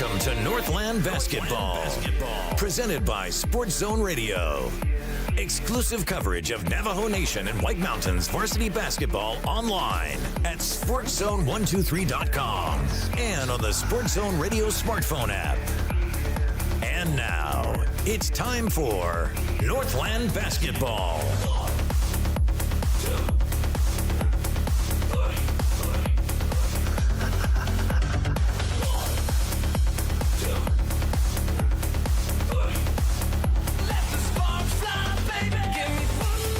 Welcome to Northland Basketball, presented by Sports Zone Radio. Exclusive coverage of Navajo Nation and White Mountains varsity basketball online at sportszone123.com and on the Sports Zone Radio smartphone app. And now, it's time for Northland Basketball.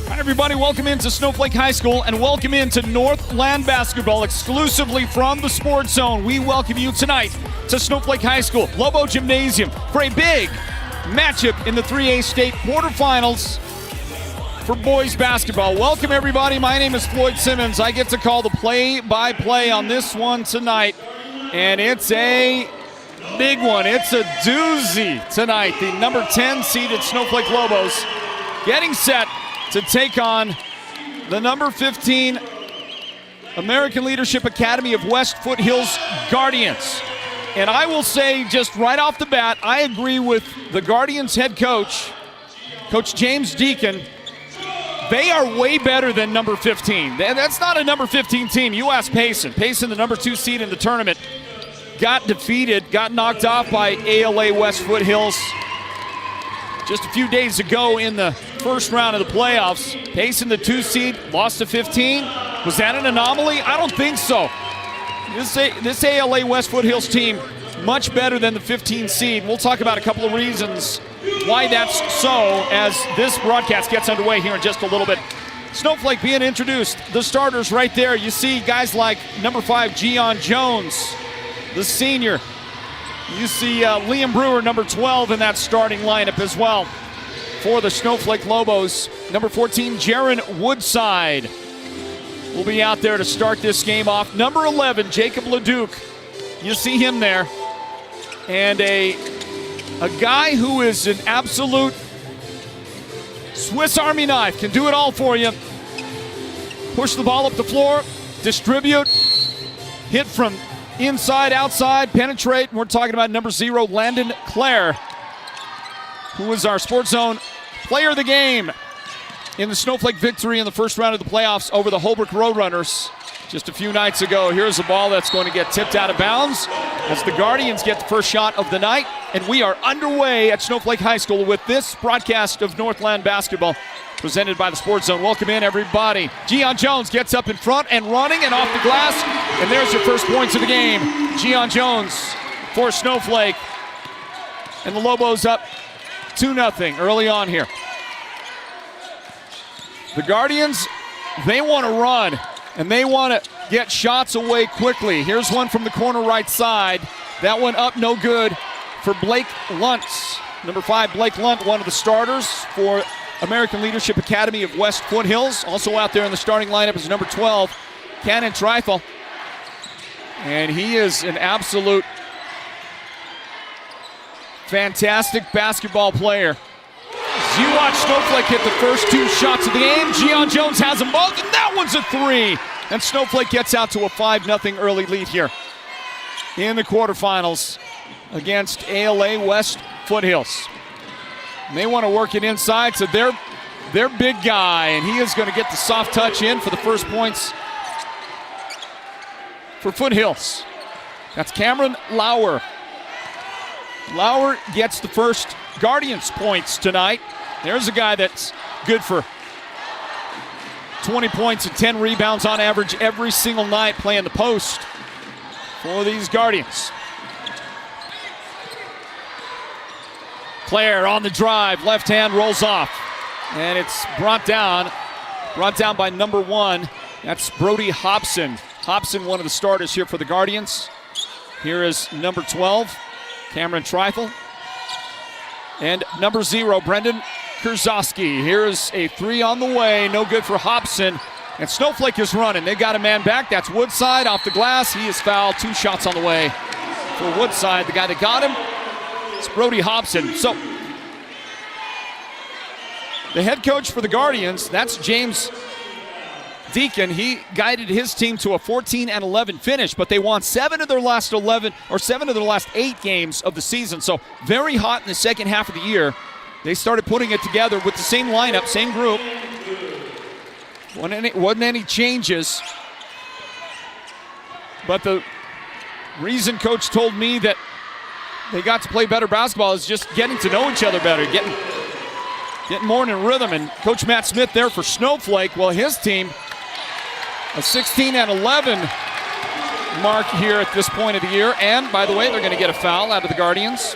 Hi everybody, welcome into Snowflake High School and welcome into Northland Basketball exclusively from the Sports Zone. We welcome you tonight to Snowflake High School, Lobo Gymnasium, for a big matchup in the 3A state quarterfinals for boys basketball. Welcome everybody, my name is Floyd Simmons. I get to call the play-by-play on this one tonight, and it's a big one. It's a doozy tonight. The number 10 seeded Snowflake Lobos getting set to take on the number 15 American Leadership Academy of West Foothills Guardians. And I will say just right off the bat, I agree with the Guardians head coach, Coach James Deacon. They are way better than number 15. That's not a number 15 team. You ask Payson. Payson, the number 2 seed in the tournament, got defeated, got knocked off by ALA West Foothills just a few days ago in the first round of the playoffs. Payson, the 2 seed, lost to 15. Was that an anomaly? I don't think so. This ALA West Foothills team, much better than the 15 seed. We'll talk about a couple of reasons why that's so as this broadcast gets underway here in just a little bit. Snowflake being introduced. The starters right there. You see guys like number 5, Gian Jones, the senior. You see Liam Brewer, number 12, in that starting lineup as well for the Snowflake Lobos. Number 14, Jaron Woodside will be out there to start this game off. Number 11, Jacob Leduc. You see him there. And a guy who is an absolute Swiss Army knife, can do it all for you. Push the ball up the floor, distribute, hit from inside, outside, penetrate. And we're talking about number 0, Landon Clare, who was our Sports Zone player of the game in the Snowflake victory in the first round of the playoffs over the Holbrook Roadrunners just a few nights ago. Here's a ball that's going to get tipped out of bounds as the Guardians get the first shot of the night. And we are underway at Snowflake High School with this broadcast of Northland Basketball presented by the Sports Zone. Welcome in, everybody. Gian Jones gets up in front and running and off the glass. And there's your first points of the game. Gian Jones for Snowflake. And the Lobos up 2-0 early on here. The Guardians, they want to run, and they want to get shots away quickly. Here's one from the corner right side. That one up, no good for Blake Luntz. Number 5, Blake Lunt, one of the starters for American Leadership Academy of West Foothills. Also out there in the starting lineup is number 12, Cannon Trifle. And he is an absolute fantastic basketball player. As you watch Snowflake hit the first 2 shots of the game, Gian Jones has them both, and that one's a 3. And Snowflake gets out to a 5-0 early lead here in the quarterfinals against ALA West Foothills. And they want to work it inside, so their big guy, and he is going to get the soft touch in for the first points for Foothills. That's Cameron Lauer. Lauer gets the first Guardians points tonight. There's a guy that's good for 20 points and 10 rebounds on average every single night playing the post for these Guardians. Clare on the drive, left hand rolls off. And it's brought down by number 1. That's Brody Hobson. Hobson, one of the starters here for the Guardians. Here is number 12, Cameron Trifle. And number 0, Brendan Kurzowski. Here's a 3 on the way, no good for Hobson. And Snowflake is running. They got a man back. That's Woodside off the glass. He is fouled. 2 shots on the way for Woodside. The guy that got him is Brody Hobson. So the head coach for the Guardians, that's James Deacon, he guided his team to a 14-11 finish, but they won 7 of their last 8 games of the season. So very hot in the second half of the year. They started putting it together with the same lineup, same group. Wasn't any changes. But the reason Coach told me that they got to play better basketball is just getting to know each other better, getting more in a rhythm. And Coach Matt Smith there for Snowflake, well, his team, a 16-11 mark here at this point of the year. And, by the way, they're going to get a foul out of the Guardians.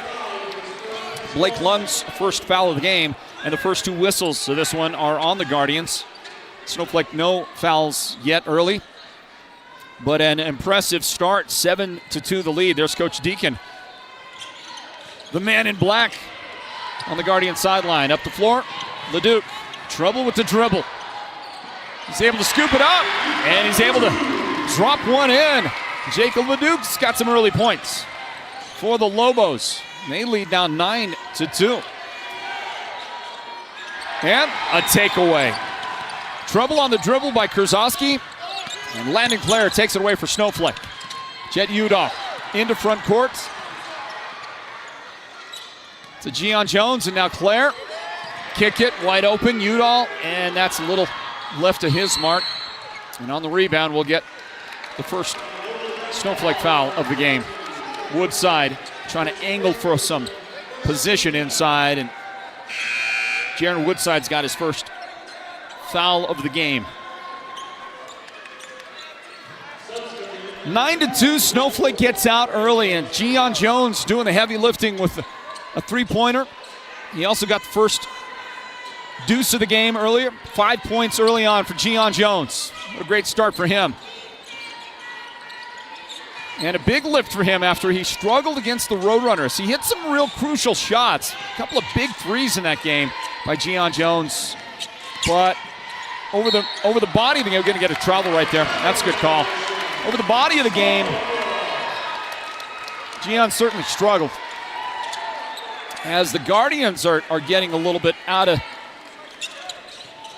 Blake Lund's first foul of the game, and the first 2 whistles to this one are on the Guardians. Snowflake, no fouls yet early, but an impressive start, 7-2 the lead. There's Coach Deacon, the man in black on the Guardian sideline. Up the floor, Leduc, trouble with the dribble. He's able to scoop it up, and he's able to drop one in. Jacob Leduc's got some early points for the Lobos. They lead now 9-2. And a takeaway. Trouble on the dribble by Kurzowski, and Landon Clare takes it away for Snowflake. Jet Udall into front court. To Gian Jones, and now Clare. Kick it, wide open, Udall, and that's a little left to his mark. And on the rebound, we'll get the first Snowflake foul of the game. Woodside trying to angle for some position inside, and Jaron Woodside's got his first foul of the game. 9-2, Snowflake gets out early, and Gian Jones doing the heavy lifting with a three-pointer. He also got the first deuce of the game earlier. 5 points early on for Gian Jones. What a great start for him. And a big lift for him after he struggled against the Roadrunners. He hit some real crucial shots. A couple of big threes in that game by Gian Jones. But over the body of the game, we're going to get a travel right there. That's a good call. Over the body of the game, Gian certainly struggled. As the Guardians are getting a little bit out of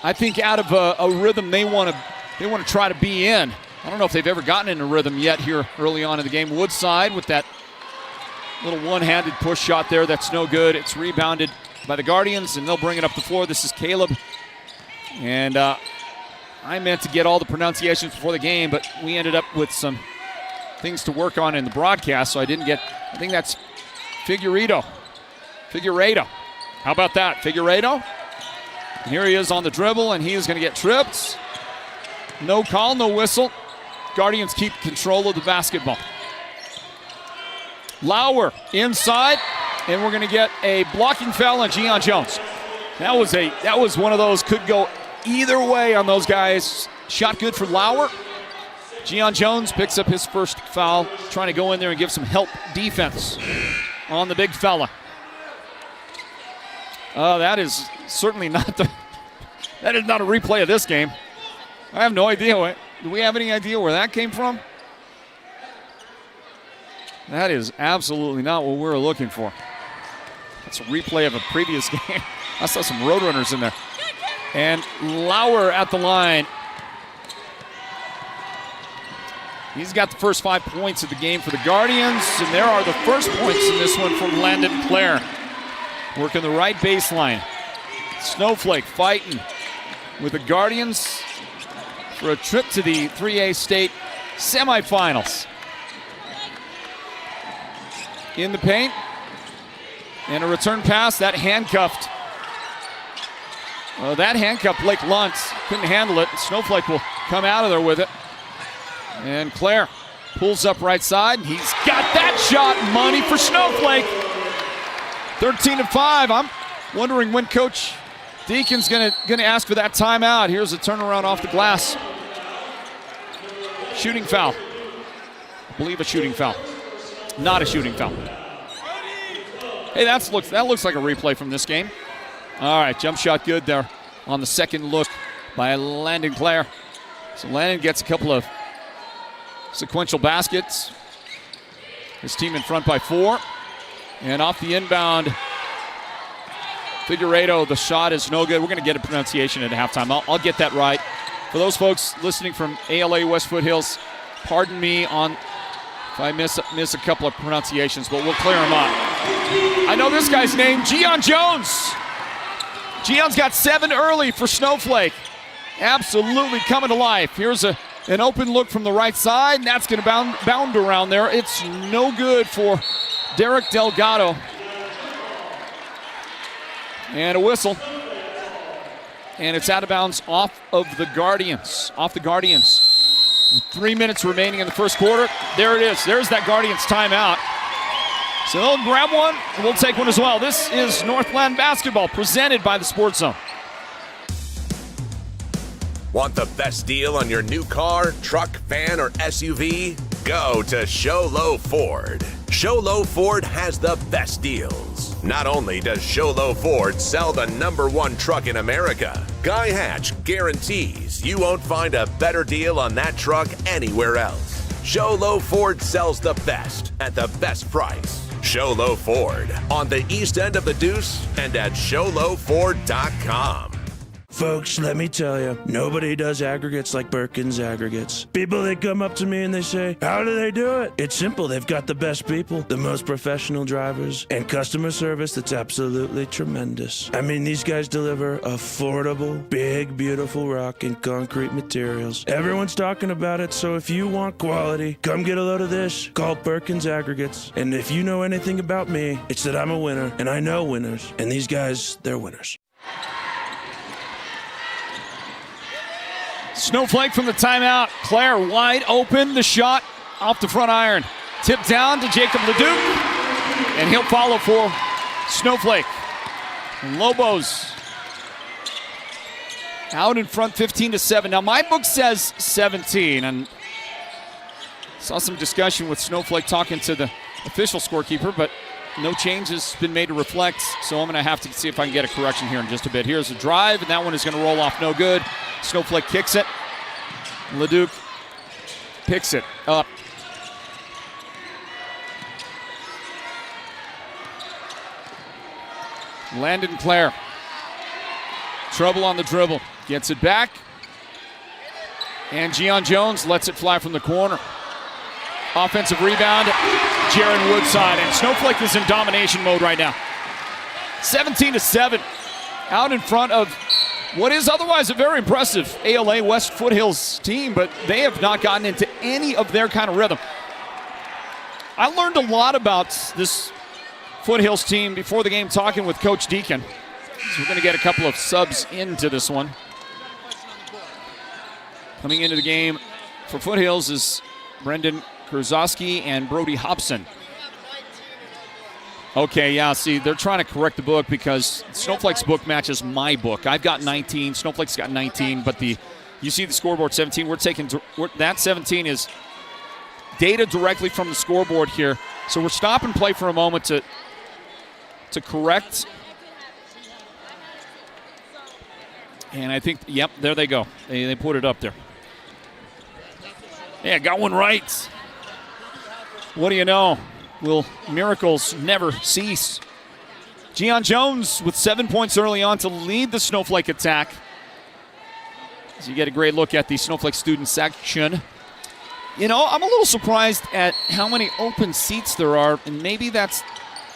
a rhythm they want to try to be in. I don't know if they've ever gotten in a rhythm yet here early on in the game. Woodside with that little one-handed push shot there. That's no good. It's rebounded by the Guardians, and they'll bring it up the floor. This is Caleb. And I meant to get all the pronunciations before the game, but we ended up with some things to work on in the broadcast, so I didn't get. I think that's Figueiredo. How about that? Figueiredo. And here he is on the dribble, and he is going to get tripped. No call, no whistle. Guardians keep control of the basketball. Lauer inside, and we're going to get a blocking foul on Gian Jones. That was one of those, could go either way on those guys. Shot good for Lauer. Gian Jones picks up his first foul, trying to go in there and give some help defense on the big fella. That is certainly not that is not a replay of this game. I have no idea. Do we have any idea where that came from? That is absolutely not what we're looking for. That's a replay of a previous game. I saw some Roadrunners in there. And Lauer at the line. He's got the first 5 points of the game for the Guardians, and there are the first points in this one from Landon Clare. Working the right baseline. Snowflake fighting with the Guardians for a trip to the 3A state semifinals. In the paint, and a return pass, that handcuffed Blake Luntz. Couldn't handle it. Snowflake will come out of there with it. And Clare pulls up right side. He's got that shot. Money for Snowflake. 13-5. I'm wondering when Coach Deacon's gonna ask for that timeout. Here's a turnaround off the glass. Shooting foul. I believe a shooting foul. Not a shooting foul. Hey, that looks like a replay from this game. All right, jump shot good there on the second look by Landon Clare. So Landon gets a couple of sequential baskets. His team in front by 4. And off the inbound, Figueiredo, the shot is no good. We're going to get a pronunciation at halftime. I'll get that right. For those folks listening from ALA West Foothills, pardon me if I miss a couple of pronunciations, but we'll clear them up. I know this guy's name, Gian Jones. Gian's got 7 early for Snowflake. Absolutely coming to life. Here's an open look from the right side, and that's going to bound around there. It's no good for Derek Delgado. And a whistle. And it's out of bounds off the Guardians. 3 minutes remaining in the first quarter. There it is. There's that Guardians timeout. So they'll grab one, and we'll take one as well. This is Northland basketball presented by the Sports Zone. Want the best deal on your new car, truck, van, or SUV? Go to Show Low Ford. Show Low Ford has the best deals. Not only does Show Low Ford sell the #1 truck in America, Guy Hatch guarantees you won't find a better deal on that truck anywhere else. Show Low Ford sells the best at the best price. Show Low Ford on the east end of the Deuce and at showlowford.com. Folks, let me tell you, nobody does aggregates like Birkin's Aggregates. People, they come up to me and they say, how do they do it? It's simple. They've got the best people, the most professional drivers, and customer service that's absolutely tremendous. I mean, these guys deliver affordable, big, beautiful rock and concrete materials. Everyone's talking about it, so if you want quality, come get a load of this. Call Birkin's Aggregates. And if you know anything about me, it's that I'm a winner, and I know winners. And these guys, they're winners. Snowflake from the timeout. Claire wide open. The shot off the front iron. Tipped down to Jacob Leduc. And he'll follow for Snowflake. Lobos out in front 15-7. Now my book says 17. And saw some discussion with Snowflake talking to the official scorekeeper, but no change has been made to reflect. So I'm going to have to see if I can get a correction here in just a bit. Here's a drive, and that one is going to roll off no good. Snowflake kicks it. Leduc picks it up. Landon Clare. Trouble on the dribble. Gets it back. And Gian Jones lets it fly from the corner. Offensive rebound, Jaron Woodside. And Snowflake is in domination mode right now. 17-7. Out in front of what is otherwise a very impressive ALA West Foothills team, but they have not gotten into any of their kind of rhythm. I learned a lot about this Foothills team before the game talking with Coach Deacon. So we're going to get a couple of subs into this one. Coming into the game for Foothills is Brendan Kruzowski and Brody Hobson. Okay, yeah, see, they're trying to correct the book because Snowflake's book matches my book. I've got 19, Snowflake's got 19, but you see the scoreboard 17. That 17 is data directly from the scoreboard here. So we're stop and play for a moment to correct. And I think, yep, there they go. They put it up there. Yeah, got one right. What do you know? Will miracles never cease? Gian Jones with 7 points early on to lead the Snowflake attack. As you get a great look at the Snowflake student section. You know, I'm a little surprised at how many open seats there are, and maybe that's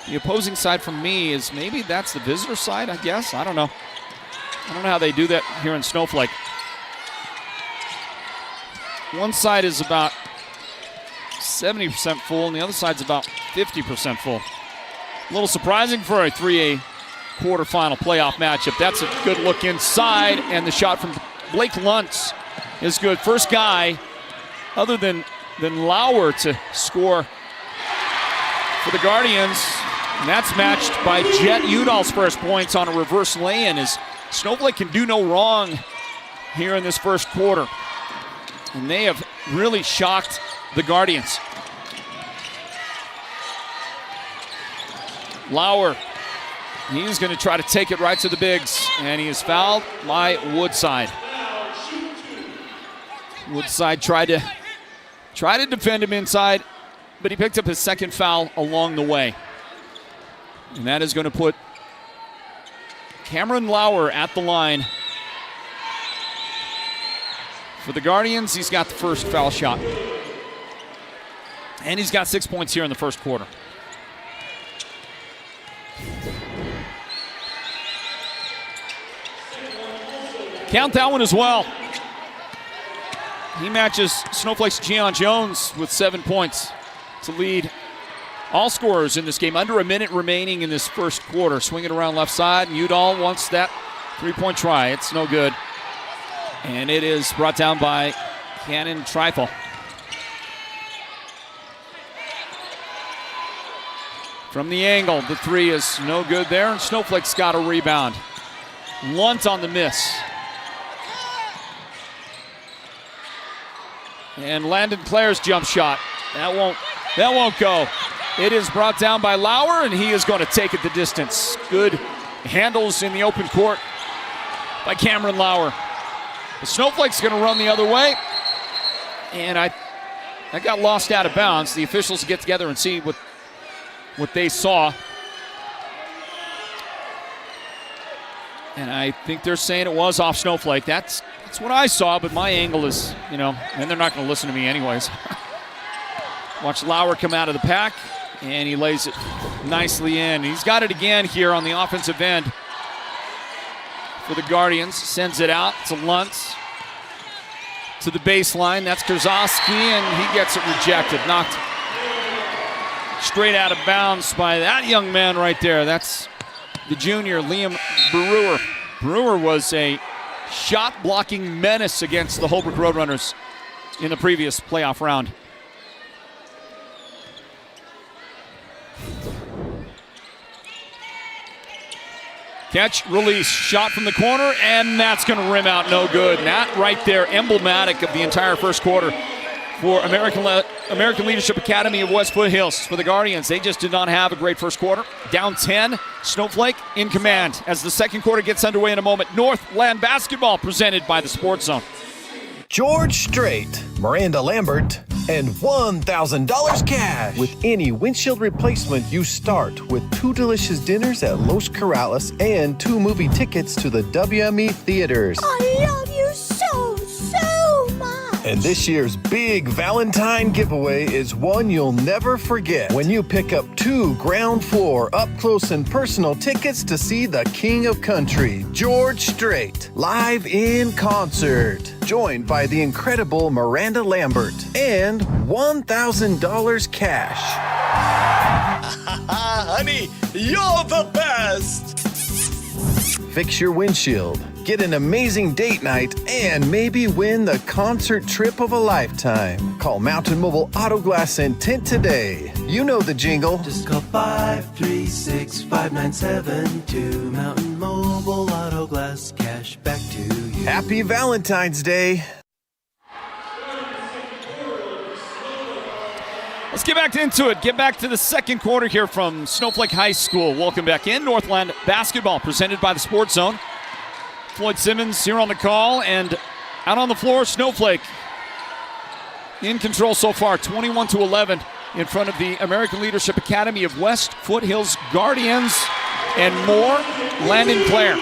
the opposing side from me, is maybe that's the visitor side, I guess. I don't know. I don't know how they do that here in Snowflake. One side is about 70% full, and the other side's about 50% full. A little surprising for a 3A quarterfinal playoff matchup. That's a good look inside, and the shot from Blake Luntz is good. First guy other than Lauer to score for the Guardians, and that's matched by Jet Udall's first points on a reverse lay-in, as Snowflake can do no wrong here in this first quarter. And they have really shocked the Guardians. Lauer, he's going to try to take it right to the bigs, and he is fouled by Woodside. Woodside tried to defend him inside, but he picked up his second foul along the way. And that is going to put Cameron Lauer at the line. For the Guardians, he's got the first foul shot. And he's got 6 points here in the first quarter. Count that one as well. He matches Snowflake's Gian Jones with 7 points to lead all scorers in this game. Under a minute remaining in this first quarter. Swing it around left side, and Udall wants that three-point try. It's no good. And it is brought down by Cannon Trifle. From the angle, the three is no good there, and Snowflake's got a rebound. Lunt on the miss. And Landon Clare's jump shot. That won't go. It is brought down by Lauer, and he is going to take it the distance. Good handles in the open court by Cameron Lauer. The Snowflake's going to run the other way. And I got lost out of bounds. The officials get together and see what they saw. And I think they're saying it was off Snowflake. That's what I saw, but my angle is, and they're not going to listen to me anyways. Watch Lauer come out of the pack, and he lays it nicely in. He's got it again here on the offensive end for the Guardians. Sends it out to Luntz. To the baseline. That's Kozowski, and he gets it rejected. Knocked straight out of bounds by that young man right there. That's the junior, Liam Brewer. Brewer was a shot-blocking menace against the Holbrook Roadrunners in the previous playoff round. Catch, release, shot from the corner, and that's going to rim out no good. And that right there, emblematic of the entire first quarter for American Leadership Academy of West Foothills. For the Guardians, they just did not have a great first quarter. Down 10, Snowflake in command as the second quarter gets underway in a moment. Northland basketball presented by the Sports Zone. George Strait, Miranda Lambert, and $1,000 cash. With any windshield replacement, you start with 2 delicious dinners at Los Corrales and 2 movie tickets to the WME theaters. I love you so much. And this year's big Valentine giveaway is one you'll never forget when you pick up 2 ground floor up close and personal tickets to see the King of Country, George Strait, live in concert. Joined by the incredible Miranda Lambert and $1,000 cash. Honey, you're the best! Fix your windshield, get an amazing date night, and maybe win the concert trip of a lifetime. Call Mountain Mobile Auto Glass and Tint today. You know the jingle. Just call 536-5972. Mountain Mobile Auto Glass, cash back to you. Happy Valentine's Day. Let's get back into it. Get back to the second quarter here from Snowflake High School. Welcome back in. Northland basketball presented by the Sports Zone. Floyd Simmons here on the call, and out on the floor, Snowflake in control so far, 21-11 in front of the American Leadership Academy of West Foothills Guardians and more. Landon Clare.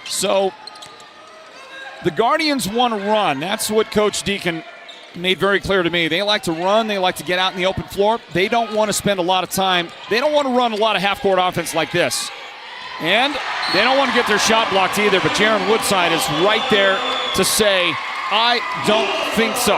So the Guardians want to run. That's what Coach Deacon made very clear to me. They like to run. They like to get out in the open floor. They don't want to spend a lot of time. They don't want to run a lot of half-court offense like this. And they don't want to get their shot blocked either, but Jaron Woodside is right there to say, I don't think so.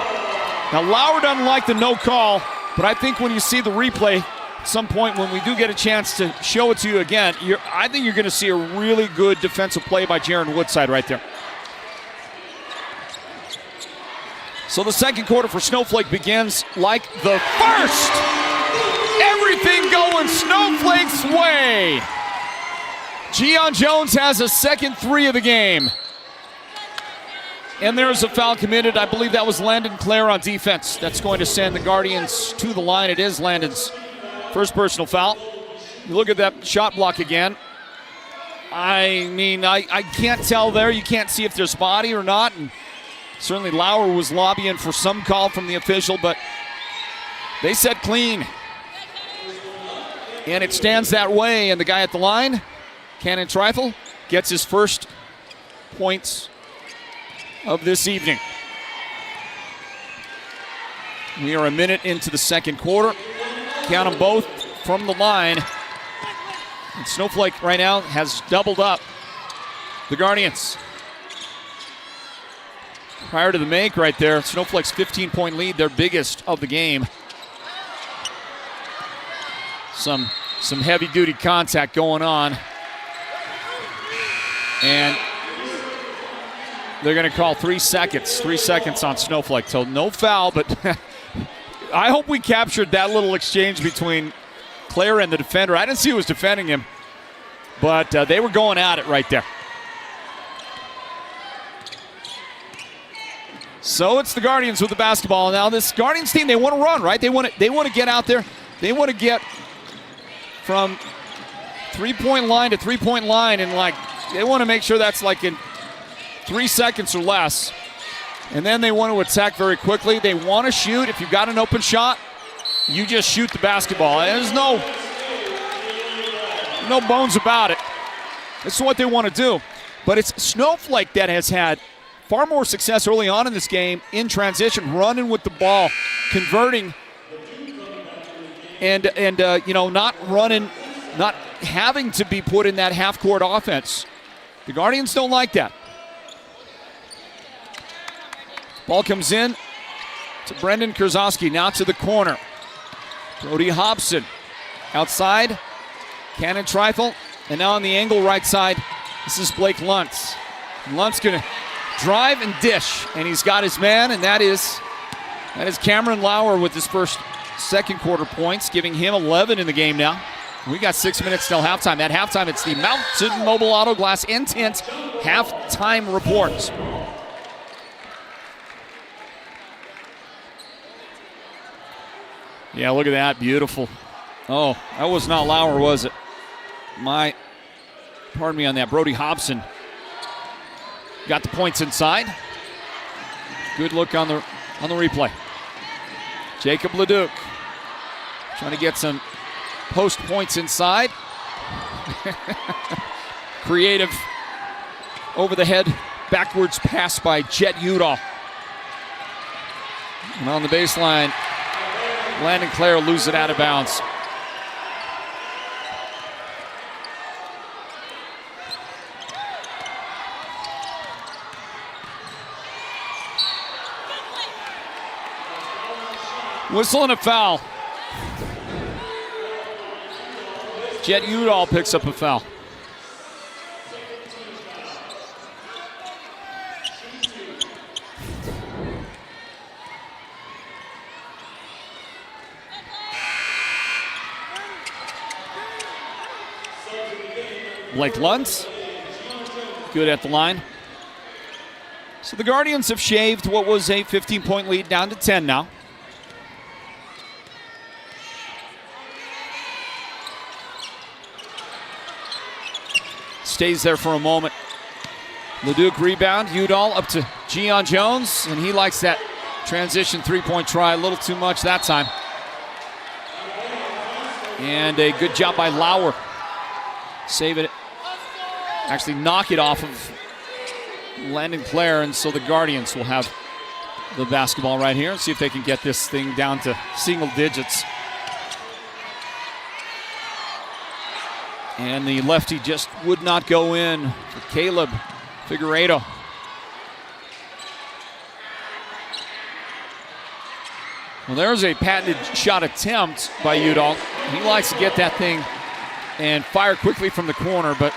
Now, Lauer doesn't like the no call, but I think when you see the replay at some point when we do get a chance to show it to you again, I think you're going to see a really good defensive play by Jaron Woodside right there. So the second quarter for Snowflake begins like the first. Everything going Snowflake's way. Gian Jones has a second 3 of the game. And there's a foul committed. I believe that was Landon Clare on defense. That's going to send the Guardians to the line. It is Landon's first personal foul. You look at that shot block again. I mean, I can't tell there. You can't see if there's body or not. And certainly Lauer was lobbying for some call from the official, but they said clean. And it stands that way, and the guy at the line, Cannon Trifle, gets his first points of this evening. We are a minute into the second quarter. Count them both from the line. And Snowflake right now has doubled up the Guardians. Prior to the make right there, Snowflake's 15-point lead, their biggest of the game. Some heavy-duty contact going on. And they're going to call 3 seconds. 3 seconds on Snowflake. So no foul, but I hope we captured that little exchange between Claire and the defender. I didn't see who was defending him, but they were going at it right there. So it's the Guardians with the basketball. Now this Guardians team, they want to run, right? They want to get out there. They want to get from three-point line to three-point line, and they want to make sure that's in 3 seconds or less. And then they want to attack very quickly. They want to shoot. If you've got an open shot, you just shoot the basketball. There's no bones about it. This is what they want to do. But it's Snowflake that has had far more success early on in this game in transition, running with the ball, converting, and not running, not having to be put in that half-court offense. The Guardians don't like that. Ball comes in to Brendan Kurzowski, now to the corner. Brody Hobson outside, Cannon Trifle, and now on the angle right side, this is Blake Luntz. Luntz gonna drive and dish, and he's got his man, and that is Cameron Lauer with his first second quarter points, giving him 11 in the game now. We got 6 minutes till halftime. At halftime, it's the Mountain Mobile Auto Glass Intense halftime report. Yeah, look at that, beautiful. Oh, that was not Lauer, was it? Pardon me on that. Brody Hobson got the points inside. Good look on the replay. Jacob Leduc trying to get some post points inside. Creative over the head backwards pass by Jet Udall. And on the baseline, Landon Clare loses it out of bounds. Whistle and a foul. Jet Udall picks up a foul. Blake Luntz, good at the line. So the Guardians have shaved what was a 15-point lead down to 10 now. Stays there for a moment. Leduc rebound, Udall up to Gian Jones, and he likes that transition three-point try a little too much that time. And a good job by Lauer. Save it. Actually knock it off of Landon Clare, and so the Guardians will have the basketball right here and see if they can get this thing down to single digits. And the lefty just would not go in for Caleb Figueiredo. Well, there's a patented shot attempt by Udall. He likes to get that thing and fire quickly from the corner, but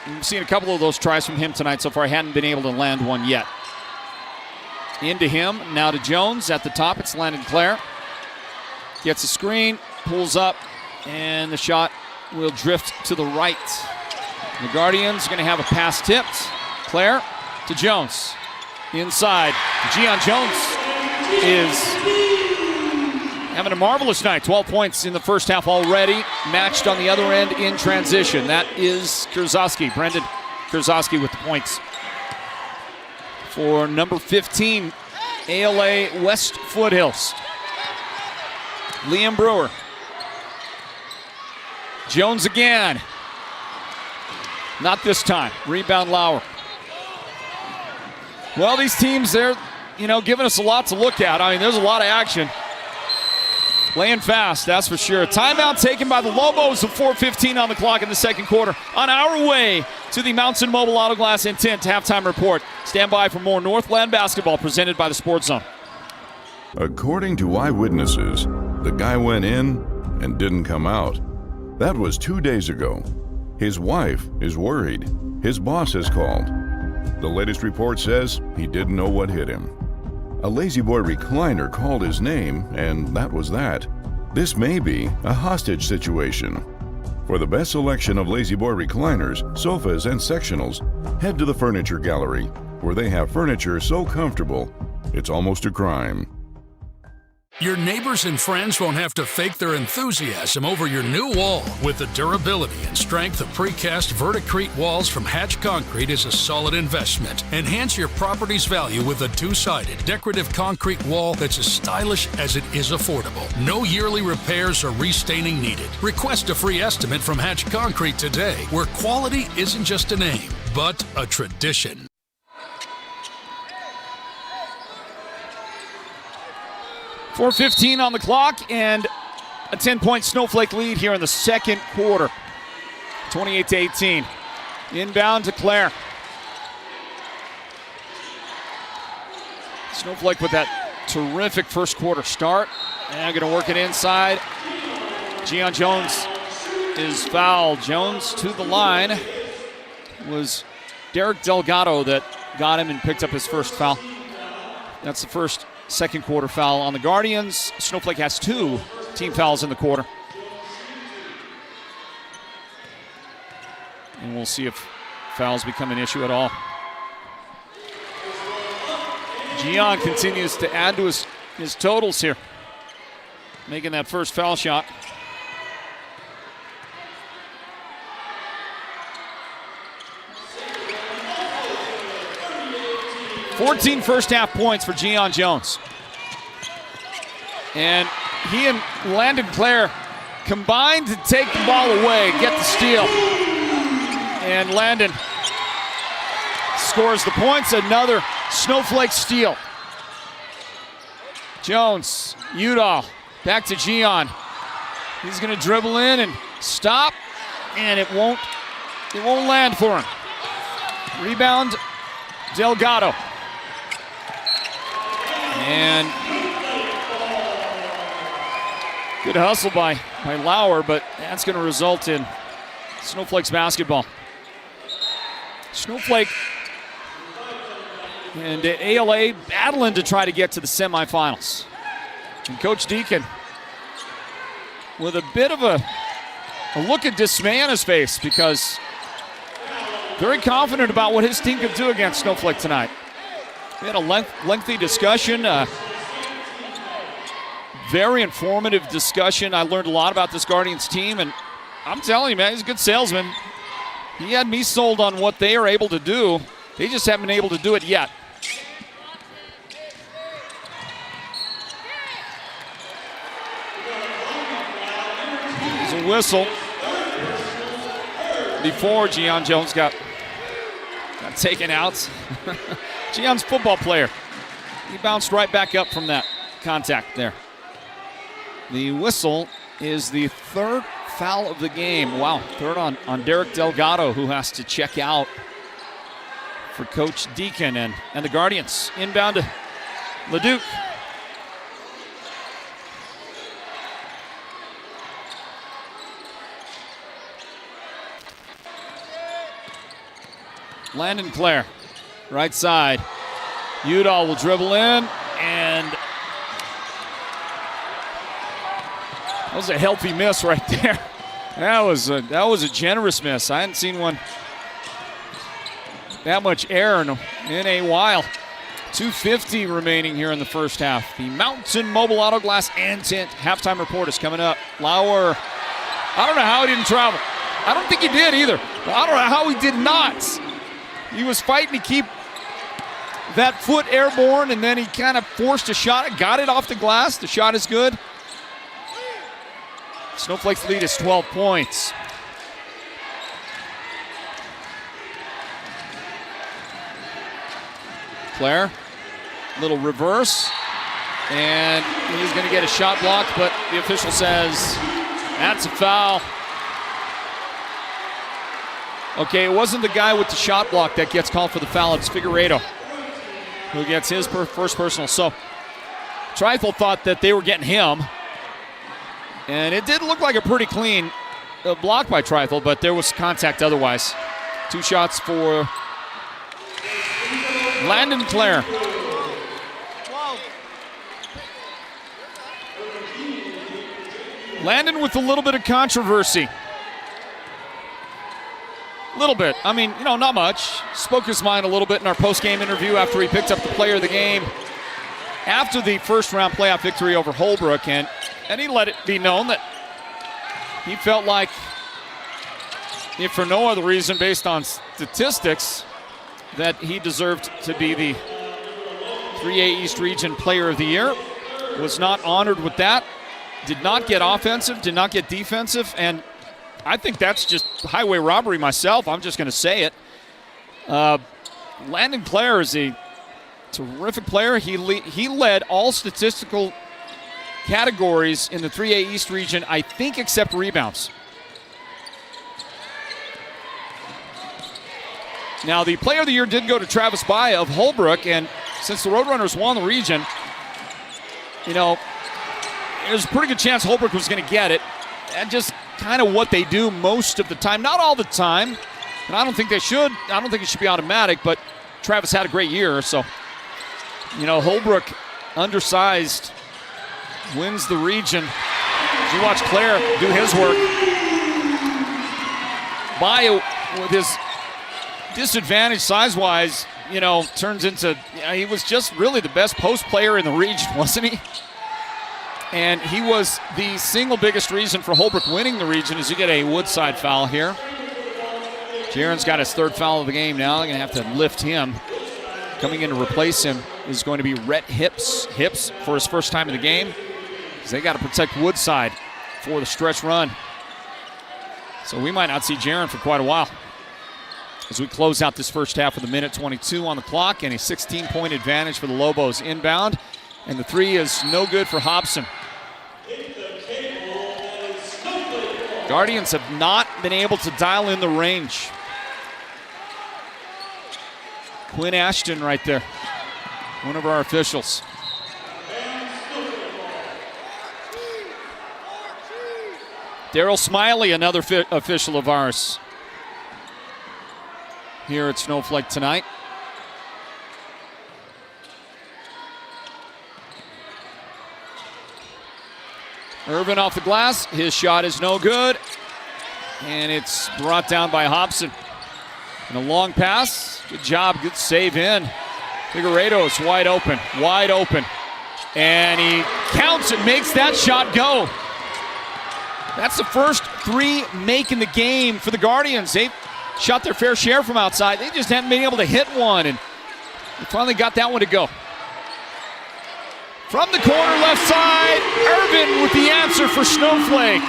we've seen a couple of those tries from him tonight so far. Hadn't been able to land one yet. Into him, now to Jones. At the top, it's Landon Clare. Gets a screen, pulls up, and the shot will drift to the right. The Guardians going to have a pass tipped. Clare to Jones. Inside. Gian Jones is having a marvelous night. 12 points in the first half already. Matched on the other end in transition. That is Kurzowski. Brendan Kurzowski with the points. For number 15, ALA West Foothills. Liam Brewer. Jones again. Not this time. Rebound Lauer. Well, these teams, they're, giving us a lot to look at. I mean, there's a lot of action. Laying fast, that's for sure. Timeout taken by the Lobos with 4:15 on the clock in the second quarter. On our way to the Mountain Mobile Auto Glass and Tint halftime report. Stand by for more Northland basketball presented by the Sports Zone. According to eyewitnesses, the guy went in and didn't come out. That was 2 days ago. His wife is worried. His boss has called. The latest report says he didn't know what hit him. A Lazy Boy recliner called his name, and that was that. This may be a hostage situation. For the best selection of Lazy Boy recliners, sofas, and sectionals, head to the Furniture Gallery, where they have furniture so comfortable, it's almost a crime. Your neighbors and friends won't have to fake their enthusiasm over your new wall. With the durability and strength of precast Verticrete walls from Hatch Concrete is a solid investment. Enhance your property's value with a two-sided decorative concrete wall that's as stylish as it is affordable. No yearly repairs or restaining needed. Request a free estimate from Hatch Concrete today, where quality isn't just a name, but a tradition. 4:15 on the clock and a 10-point Snowflake lead here in the second quarter. 28-18. Inbound to Claire. Snowflake with that terrific first quarter start. And going to work it inside. Gian Jones is fouled. Jones to the line. It was Derek Delgado that got him and picked up his first foul. That's the first second quarter foul on the Guardians. Snowflake has 2 team fouls in the quarter. And we'll see if fouls become an issue at all. Gian continues to add to his totals here, making that first foul shot. $14 first half points for Gian Jones. And he and Landon Clare combined to take the ball away, get the steal. And Landon scores the points, another Snowflake steal. Jones, Udall, back to Gian. He's gonna dribble in and stop, and it won't land for him. Rebound, Delgado. And good hustle by Lauer, but that's going to result in Snowflake's basketball. Snowflake and ALA battling to try to get to the semifinals. And Coach Deacon with a bit of a look of dismay on his face, because very confident about what his team could do against Snowflake tonight. We had a lengthy discussion, very informative discussion. I learned a lot about this Guardians team, and I'm telling you, man, he's a good salesman. He had me sold on what they are able to do. They just haven't been able to do it yet. There's a whistle before Gian Jones got taken out. Gian's a football player. He bounced right back up from that contact there. The whistle is the third foul of the game. Wow, third on Derek Delgado, who has to check out for Coach Deacon and the Guardians. Inbound to LeDuc. Landon Clare, right side. Udall will dribble in, and that was a healthy miss right there. That was a generous miss. I hadn't seen one that much air in a while. 2:50 remaining here in the first half. The Mountain Mobile Auto Glass and Tint halftime report is coming up. Lauer, I don't know how he didn't travel. I don't think he did either. I don't know how he did not. He was fighting to keep that foot airborne, and then he kind of forced a shot, got it off the glass. The shot is good. Snowflake's lead is 12 points. Claire, little reverse, and he's going to get a shot blocked, but the official says that's a foul. Okay, it wasn't the guy with the shot block that gets called for the foul. It's Figueiredo who gets his first personal. So Trifle thought that they were getting him, and it did look like a pretty clean block by Trifle, but there was contact otherwise. 2 shots for Landon Clare. Landon with a little bit of controversy. A little bit. I mean, not much. Spoke his mind a little bit in our post-game interview after he picked up the player of the game after the first-round playoff victory over Holbrook, and he let it be known that he felt like, if for no other reason based on statistics, that he deserved to be the 3A East Region Player of the Year. Was not honored with that. Did not get offensive, did not get defensive, and I think that's just highway robbery myself. I'm just going to say it. Landon Clare is a terrific player. He led all statistical categories in the 3A East region, I think, except rebounds. Now, the player of the year did go to Travis Bye of Holbrook, and since the Roadrunners won the region, there's a pretty good chance Holbrook was going to get it. And just kind of what they do most of the time. Not all the time, and I don't think they should. I don't think it should be automatic, but Travis had a great year, so, Holbrook, undersized, wins the region. As you watch Clare do his work. Bye, with his disadvantage size-wise, turns into, he was just really the best post player in the region, wasn't he? And he was the single biggest reason for Holbrook winning the region, as you get a Woodside foul here. Jaron's got his 3rd foul of the game now. They're going to have to lift him. Coming in to replace him is going to be Rhett Hips for his first time in the game, because they got to protect Woodside for the stretch run. So we might not see Jaron for quite a while as we close out this first half with 1:22 on the clock and a 16-point advantage for the Lobos inbound. And the 3 is no good for Hobson. Guardians have not been able to dial in the range. Quinn Ashton right there, one of our officials. Daryl Smiley, another official of ours here at Snowflake tonight. Irvin off the glass. His shot is no good. And it's brought down by Hobson. And a long pass. Good job. Good save in. Figueiredo is wide open. Wide open. And he counts and makes that shot go. That's the first 3 make in the game for the Guardians. They shot their fair share from outside. They just hadn't been able to hit one. And they finally got that one to go. From the corner left side, Irvin with the answer for Snowflake.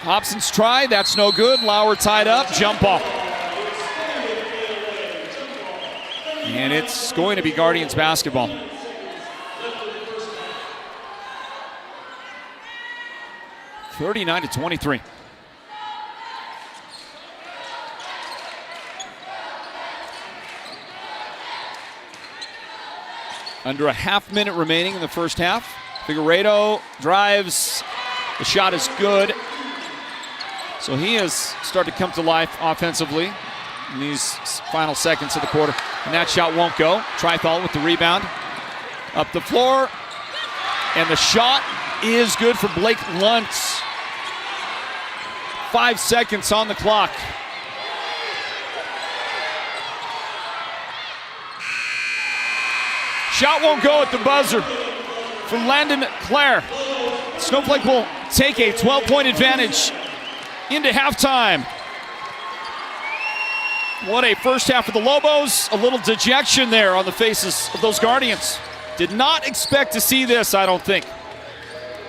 Hobson's try, that's no good. Lauer tied up, jump ball. And it's going to be Guardians basketball. (39-23). Under a half-minute remaining in the first half. Figueiredo drives. The shot is good. So he has started to come to life offensively in these final seconds of the quarter. And that shot won't go. Trithal with the rebound. Up the floor. And the shot is good for Blake Luntz. 5 seconds on the clock. Shot won't go at the buzzer for Landon Clare. Snowflake will take a 12-point advantage into halftime. What a first half for the Lobos. A little dejection there on the faces of those Guardians. Did not expect to see this, I don't think.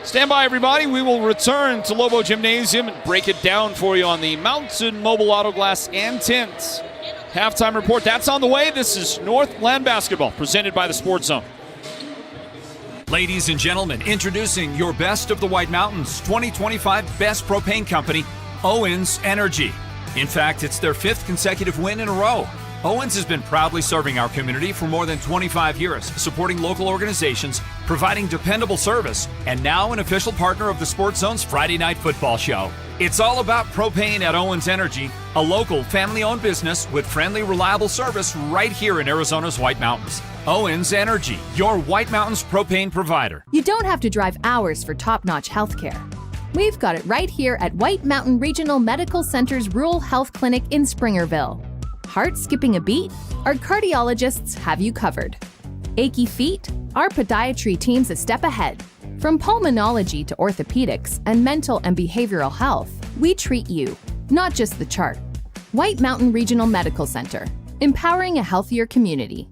Stand by, everybody. We will return to Lobo Gymnasium and break it down for you on the Mountain Mobile Auto Glass and Tints halftime report. That's on the way. This is Northland Basketball, presented by the Sports Zone. Ladies and gentlemen, introducing your best of the White Mountains 2025 Best Propane Company, Owens Energy. In fact, it's their 5th consecutive win in a row. Owens has been proudly serving our community for more than 25 years, supporting local organizations, providing dependable service, and now an official partner of the Sports Zone's Friday Night Football Show. It's all about propane at Owens Energy, a local family-owned business with friendly, reliable service right here in Arizona's White Mountains. Owens Energy, your White Mountains propane provider. You don't have to drive hours for top-notch healthcare. We've got it right here at White Mountain Regional Medical Center's Rural Health Clinic in Springerville. Heart skipping a beat? Our cardiologists have you covered. Achy feet? Our podiatry team's a step ahead. From pulmonology to orthopedics and mental and behavioral health, we treat you, not just the chart. White Mountain Regional Medical Center, empowering a healthier community.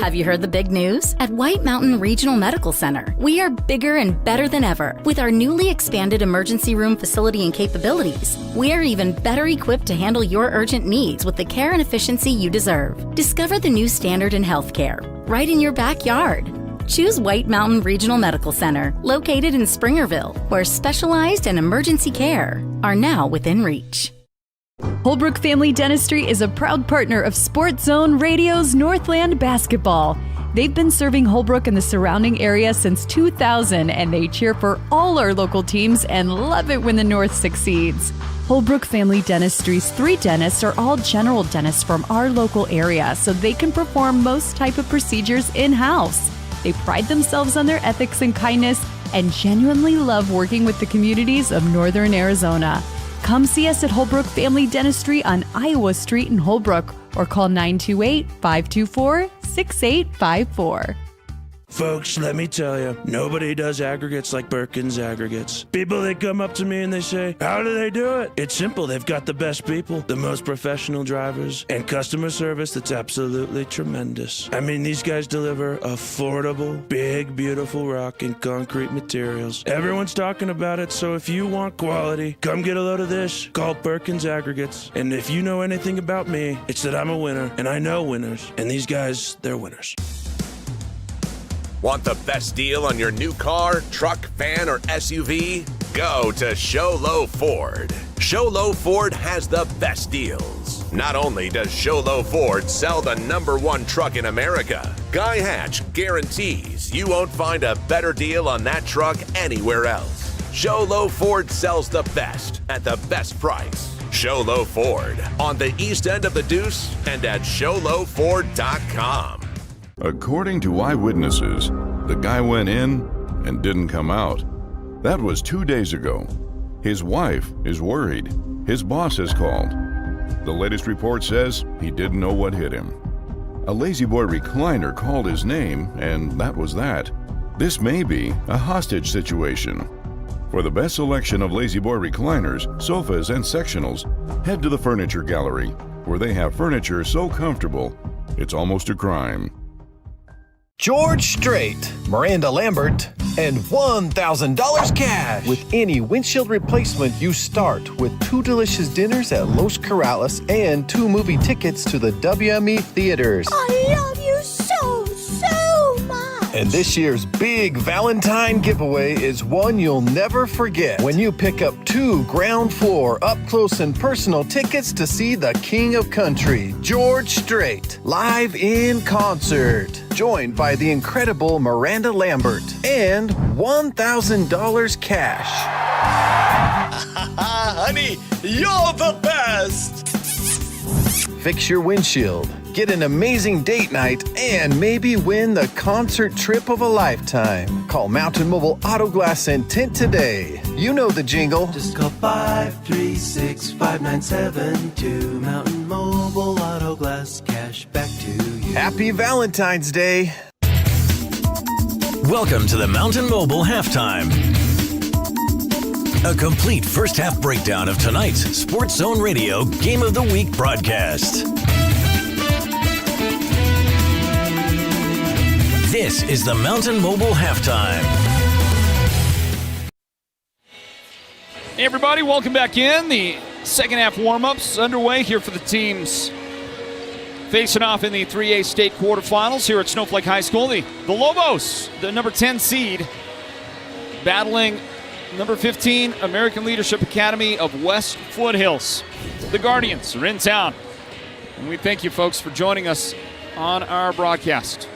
Have you heard the big news? At White Mountain Regional Medical Center, we are bigger and better than ever. With our newly expanded emergency room facility and capabilities, we are even better equipped to handle your urgent needs with the care and efficiency you deserve. Discover the new standard in healthcare, right in your backyard. Choose White Mountain Regional Medical Center, located in Springerville, where specialized and emergency care are now within reach. Holbrook Family Dentistry is a proud partner of Sports Zone Radio's Northland Basketball. They've been serving Holbrook and the surrounding area since 2000, and they cheer for all our local teams and love it when the North succeeds. Holbrook Family Dentistry's 3 dentists are all general dentists from our local area, so they can perform most type of procedures in-house. They pride themselves on their ethics and kindness and genuinely love working with the communities of Northern Arizona. Come see us at Holbrook Family Dentistry on Iowa Street in Holbrook or call 928-524-6854. Folks, let me tell you, nobody does aggregates like Birkin's Aggregates. People, they come up to me and they say, how do they do it? It's simple. They've got the best people, the most professional drivers, and customer service that's absolutely tremendous. I mean, these guys deliver affordable, big, beautiful rock and concrete materials. Everyone's talking about it, so if you want quality, come get a load of this. Call Birkin's Aggregates. And if you know anything about me, it's that I'm a winner, and I know winners, and these guys, they're winners. Want the best deal on your new car, truck, van, or SUV? Go to Show Low Ford. Show Low Ford has the best deals. Not only does Show Low Ford sell the #1 truck in America, Guy Hatch guarantees you won't find a better deal on that truck anywhere else. Show Low Ford sells the best at the best price. Show Low Ford on the east end of the Deuce and at showlowford.com. According to eyewitnesses, the guy went in and didn't come out. That was 2 days ago. His wife is worried. His boss has called. The latest report says he didn't know what hit him. A Lazy Boy recliner called his name, and that was that. This may be a hostage situation. For the best selection of Lazy Boy recliners, sofas, and sectionals, head to the Furniture Gallery, where they have furniture so comfortable, it's almost a crime. George Strait, Miranda Lambert, and $1,000 cash. With any windshield replacement, you start with 2 delicious dinners at Los Corrales and 2 movie tickets to the WME theaters. I love you so, so much. And this year's big Valentine giveaway is one you'll never forget when you pick up 2 ground floor up close and personal tickets to see the King of Country, George Strait, live in concert. Joined by the incredible Miranda Lambert and $1,000 cash. Honey, you're the best. Fix your windshield, get an amazing date night, and maybe win the concert trip of a lifetime. Call Mountain Mobile Auto Glass and Tint today. You know the jingle. Just call 536-5972. Mountain Mobile Auto Glass, cash back to you. Happy Valentine's Day. Welcome to the Mountain Mobile Halftime. A complete first half breakdown of tonight's Sports Zone Radio Game of the Week broadcast. This is the Mountain Mobile Halftime. Hey everybody, welcome back in. The second half warm-ups underway here for the teams facing off in the 3A state quarterfinals here at Snowflake High School. The Lobos, the number 10 seed, battling number 15 American Leadership Academy of West Foothills. The Guardians are in town. And we thank you folks for joining us on our broadcast.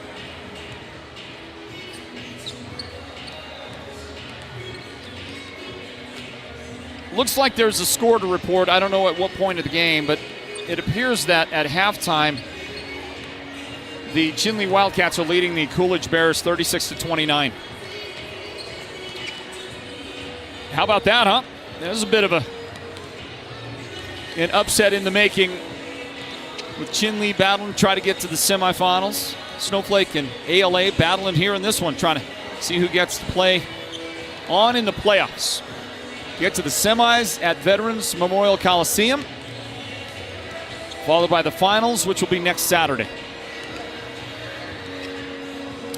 Looks like there's a score to report. I don't know at what point of the game, but it appears that at halftime, the Chinle Wildcats are leading the Coolidge Bears 36-29. How about that, huh? There's a bit of an upset in the making with Chinle battling, try to get to the semifinals. Snowflake and ALA battling here in this one, trying to see who gets to play on in the playoffs. Get to the semis at Veterans Memorial Coliseum, followed by the finals, which will be next Saturday.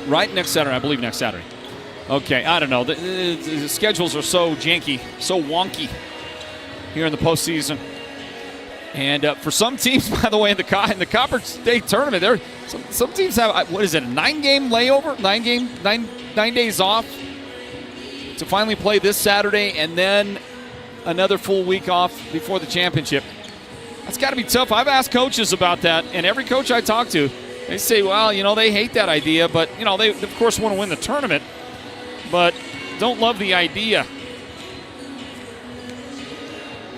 Right? Next Saturday, I believe next Saturday. Okay, I don't know. The schedules are so janky, so wonky here in the postseason. And for some teams, by the way, in the Copper State Tournament, some teams have, what is it, a 9-game layover? 9 days off to finally play this Saturday and then another full week off before the championship. That's got to be tough. I've asked coaches about that, and every coach I talk to, they say, well, they hate that idea, but, they, of course, want to win the tournament, but don't love the idea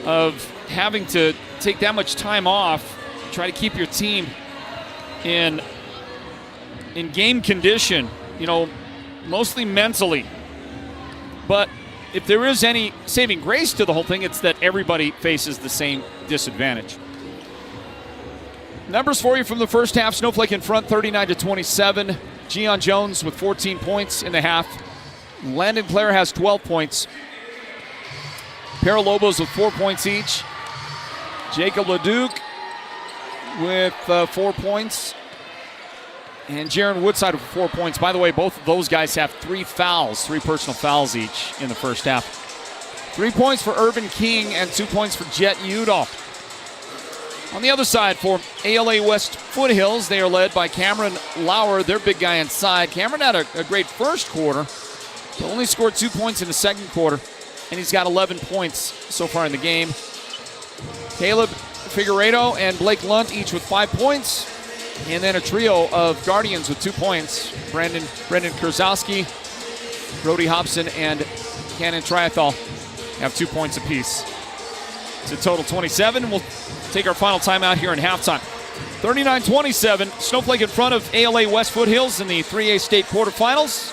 of having to take that much time off, try to keep your team in game condition, mostly mentally. But if there is any saving grace to the whole thing, it's that everybody faces the same disadvantage. Numbers for you from the first half. Snowflake in front, 39-27. Gian Jones with 14 points in the half. Landon Clare has 12 points. Paralobos with 4 points each. Jacob Leduc with 4 points. And Jaron Woodside with 4 points. By the way, both of those guys have 3 personal fouls each in the first half. 3 points for Urban King and 2 points for Jet Udall. On the other side for ALA West Foothills, they are led by Cameron Lauer, their big guy inside. Cameron had a great first quarter, but only scored 2 points in the second quarter, and he's got 11 points so far in the game. Caleb Figueredo and Blake Lunt each with 5 points. And then a trio of Guardians with 2 points. Brendan Kurzowski, Brody Hobson, and Cannon Triathol have 2 points apiece. It's a total 27. We'll take our final timeout here in halftime. 39-27, Snowflake in front of ALA West Foothills in the 3A state quarterfinals.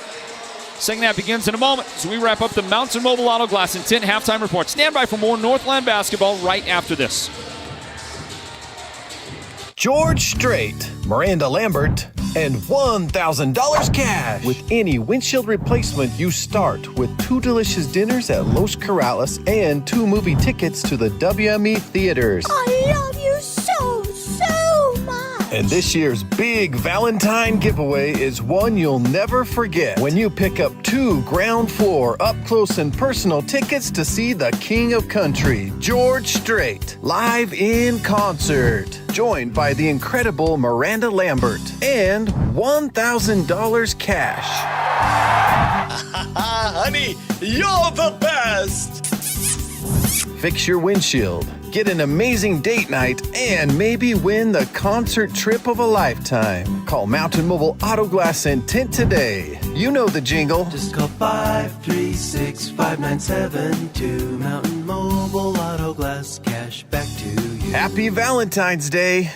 Second half begins in a moment as we wrap up the Mountain Mobile Auto Glass and Tint halftime report. Stand by for more Northland basketball right after this. George Strait, Miranda Lambert, and $1,000 cash. With any windshield replacement, you start with 2 delicious dinners at Los Corrales and 2 movie tickets to the WME theaters. I love you so much. And this year's big Valentine giveaway is one you'll never forget when you pick up 2 ground floor up close and personal tickets to see the King of Country, George Strait, live in concert. Joined by the incredible Miranda Lambert and $1,000 cash. Honey, you're the best! Fix your windshield, get an amazing date night, and maybe win the concert trip of a lifetime. Call Mountain Mobile Auto Glass and Tint today. You know the jingle. Just call 536-5972. Mountain Mobile Auto Glass, cash back to you. Happy Valentine's Day.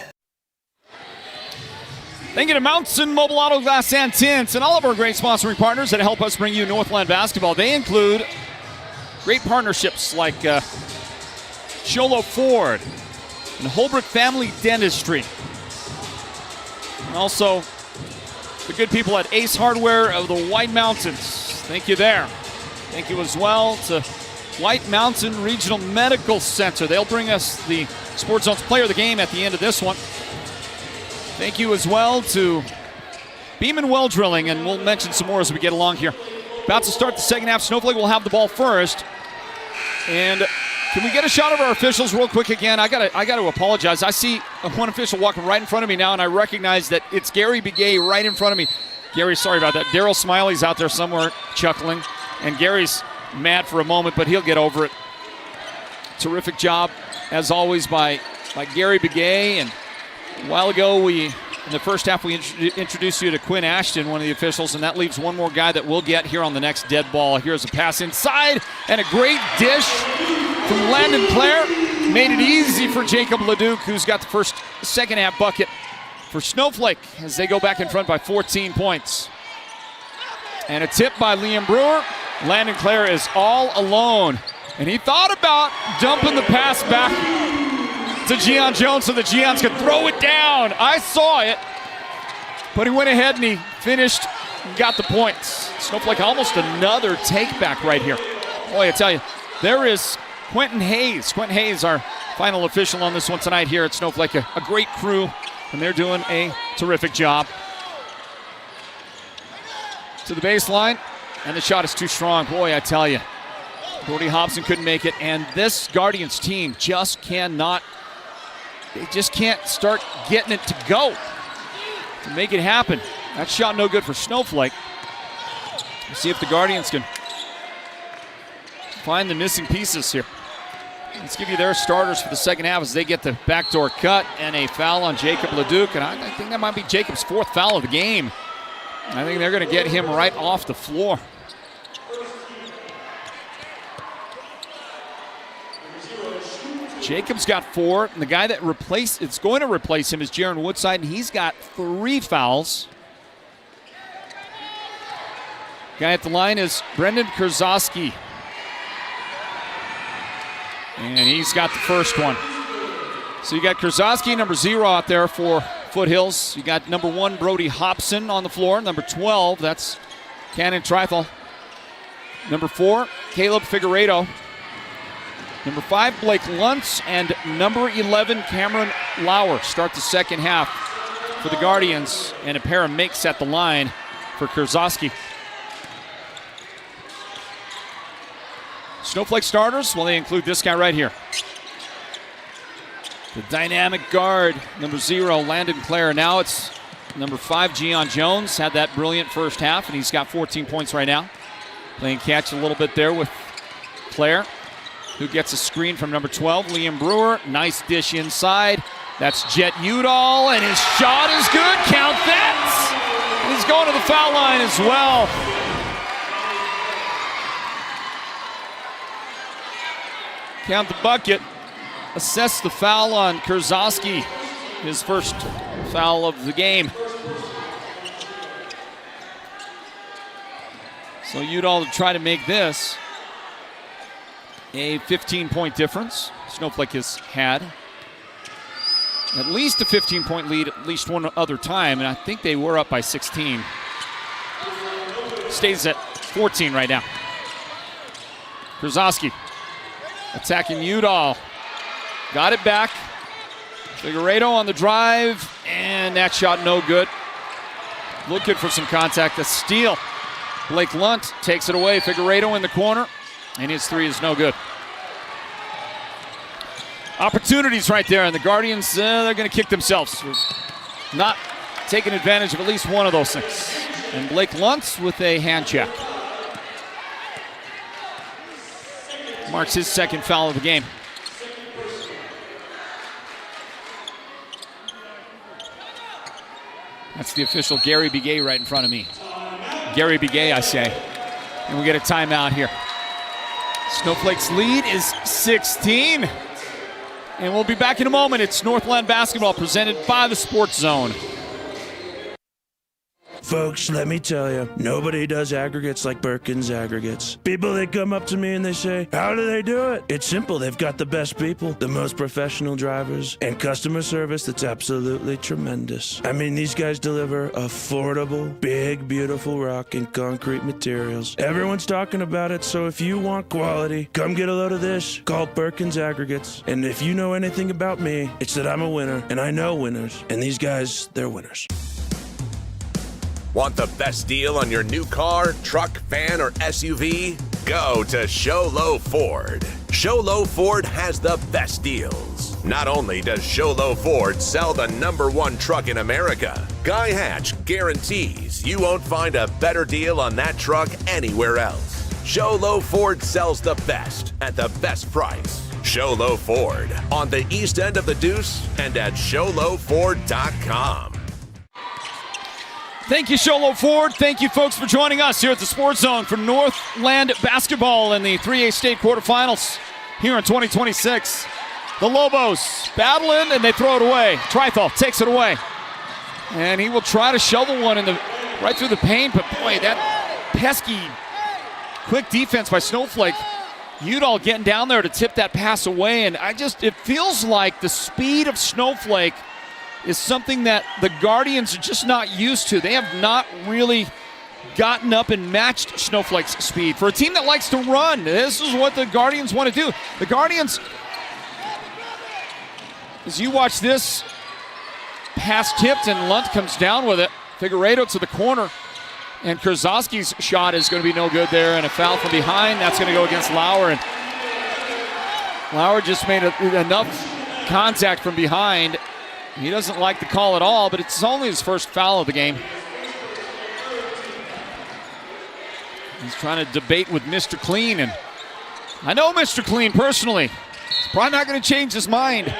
Thank you to Mountain Mobile Auto Glass and Tints and all of our great sponsoring partners that help us bring you Northland basketball. They include great partnerships like Sholo Ford and Holbrook Family Dentistry. And also the good people at Ace Hardware of the White Mountains. Thank you there. Thank you as well to White Mountain Regional Medical Center. They'll bring us the Sports Zone's Player of the Game at the end of this one. Thank you as well to Beeman Well Drilling, and we'll mention some more as we get along here. About to start the second half. Snowflake will have the ball first. And can we get a shot of our officials real quick again? I gotta apologize. I see one official walking right in front of me now, and I recognize that it's Gary Begay right in front of me. Gary, sorry about that. Daryl Smiley's out there somewhere chuckling, and Gary's mad for a moment, but he'll get over it. Terrific job, as always, by Gary Begay. And a while ago, in the first half, we introduced you to Quinn Ashton, one of the officials, and that leaves one more guy that we'll get here on the next dead ball. Here's a pass inside, and a great dish from Landon Clare. Made it easy for Jacob Leduc, who's got the second half bucket for Snowflake as they go back in front by 14 points. And a tip by Liam Brewer. Landon Clare is all alone. And he thought about dumping the pass back to Gian Jones so that Gian's could throw it down. I saw it, but he went ahead and he finished and got the points. Snowflake almost another take back right here. Boy, I tell you, there is Quentin Hayes. Quentin Hayes, our final official on this one tonight here at Snowflake. A great crew, and they're doing a terrific job. To the baseline, and the shot is too strong. Boy, I tell you, Brody Hobson couldn't make it, and this Guardians team just cannot, they just can't start getting it to go to make it happen. That shot no good for Snowflake. Let's see if the Guardians can find the missing pieces here. Let's give you their starters for the second half as they get the backdoor cut and a foul on Jacob Leduc, and I think that might be Jacob's fourth foul of the game. I think they're going to get him right off the floor. Jacob's got 4, and the guy that it's going to replace him is Jaron Woodside, and he's got 3 fouls. Guy at the line is Brendan Kurzowski, and he's got the first one. So you got Kurzowski, number 0 out there for Foothills. You got number 1, Brody Hobson on the floor. Number 12, that's Cannon Trifle. Number 4, Caleb Figueredo. Number 5, Blake Luntz, and number 11, Cameron Lauer start the second half for the Guardians, and a pair of makes at the line for Kurzowski. Snowflake starters, well, they include this guy right here. The dynamic guard, number 0, Landon Clare. Now it's number 5, Gian Jones. Had that brilliant first half, and he's got 14 points right now. Playing catch a little bit there with Clare, who gets a screen from number 12, Liam Brewer. Nice dish inside. That's Jet Udall, and his shot is good. Count that! And he's going to the foul line as well. Count the bucket. Assess the foul on Kurzowski, his first foul of the game. So Udall to try to make this a 15-point difference. Snowflake has had at least a 15-point lead at least one other time, and I think they were up by 16. Stays at 14 right now. Kurzowski attacking Udall. Got it back. Figueredo on the drive, and that shot no good. Looking for some contact. A steal. Blake Lunt takes it away. Figueredo in the corner, and his 3 is no good. Opportunities right there, and the Guardians, they're going to kick themselves. Not taking advantage of at least one of those things. And Blake Luntz with a hand check. Marks his second foul of the game. That's the official Gary Begay right in front of me. Gary Begay, I say. And we get a timeout here. Snowflake's lead is 16. And we'll be back in a moment. It's Northland basketball presented by the Sports Zone. Folks, let me tell you, nobody does aggregates like Birkin's Aggregates. People, they come up to me and they say, how do they do it? It's simple. They've got the best people, the most professional drivers, and customer service that's absolutely tremendous. I mean, these guys deliver affordable, big, beautiful rock and concrete materials. Everyone's talking about it, so if you want quality, come get a load of this. Call Birkin's Aggregates. And if you know anything about me, it's that I'm a winner, and I know winners. And these guys, they're winners. Want the best deal on your new car, truck, van, or SUV? Go to Show Low Ford. Show Low Ford has the best deals. Not only does Show Low Ford sell the #1 truck in America, Guy Hatch guarantees you won't find a better deal on that truck anywhere else. Show Low Ford sells the best at the best price. Show Low Ford on the east end of the Deuce and at showlowford.com. Thank you, Show Low Ford. Thank you, folks, for joining us here at the Sports Zone for Northland basketball in the 3A state quarterfinals here in 2026. The Lobos battling, and they throw it away. Trithel takes it away. And he will try to shovel one right through the paint, but boy, that pesky quick defense by Snowflake. Udall getting down there to tip that pass away, and it feels like the speed of Snowflake is something that the Guardians are just not used to. They have not really gotten up and matched Snowflake's speed. For a team that likes to run, this is what the Guardians want to do. The Guardians, as you watch this, pass tipped and Lunt comes down with it. Figueiredo to the corner, and Kurzowski's shot is going to be no good there, and a foul from behind. That's going to go against Lauer, and Lauer just made enough contact from behind. He doesn't like the call at all, but it's only his first foul of the game. He's trying to debate with Mr. Clean, and I know Mr. Clean personally. He's probably not going to change his mind.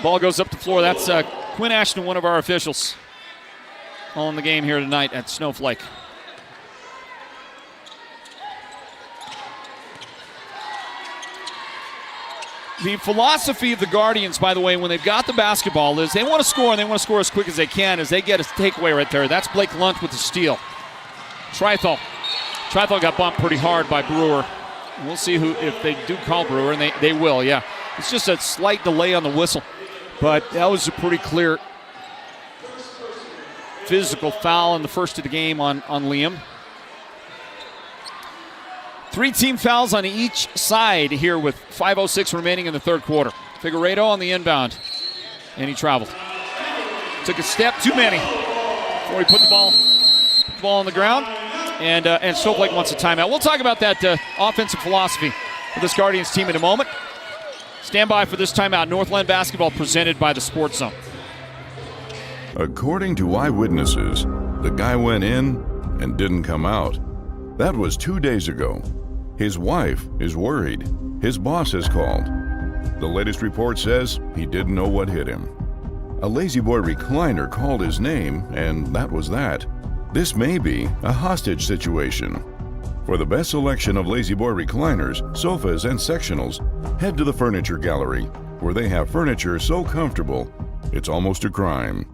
Ball goes up the floor. That's Quinn Ashton, one of our officials, all in the game here tonight at Snowflake. The philosophy of the Guardians, by the way, when they've got the basketball, is they want to score, and they want to score as quick as they can as they get a takeaway right there. That's Blake Lunt with the steal. Trithel got bumped pretty hard by Brewer. We'll see if they do call Brewer, and they will, yeah. It's just a slight delay on the whistle, but that was a pretty clear physical foul in the first of the game on Liam. 3 team fouls on each side here with 5:06 remaining in the third quarter. Figueiredo on the inbound, and he traveled. Took a step too many before he put the ball on the ground, and Snowflake wants a timeout. We'll talk about that offensive philosophy of this Guardians team in a moment. Stand by for this timeout. Northland basketball presented by the Sports Zone. According to eyewitnesses, the guy went in and didn't come out. That was 2 days ago. His wife is worried. His boss has called. The latest report says he didn't know what hit him. A Lazy Boy recliner called his name, and that was that. This may be a hostage situation. For the best selection of Lazy Boy recliners, sofas, and sectionals, head to the Furniture Gallery, where they have furniture so comfortable, it's almost a crime.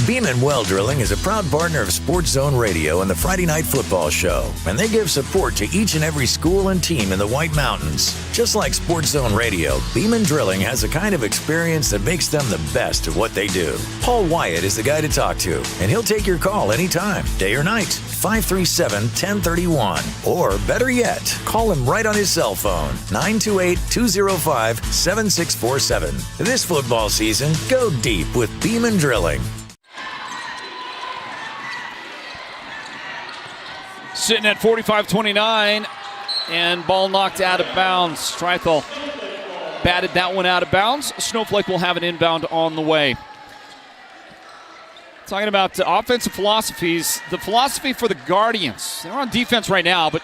Beeman Well Drilling is a proud partner of Sports Zone Radio and the Friday Night Football Show, and they give support to each and every school and team in the White Mountains. Just like Sports Zone Radio, Beeman Drilling has the kind of experience that makes them the best at what they do. Paul Wyatt is the guy to talk to, and he'll take your call anytime, day or night, 537-1031. Or better yet, call him right on his cell phone, 928-205-7647. This football season, go deep with Beeman Drilling. Sitting at 45-29, and ball knocked out of bounds. Trithel batted that one out of bounds. Snowflake will have an inbound on the way. Talking about offensive philosophies, the philosophy for the Guardians. They're on defense right now, but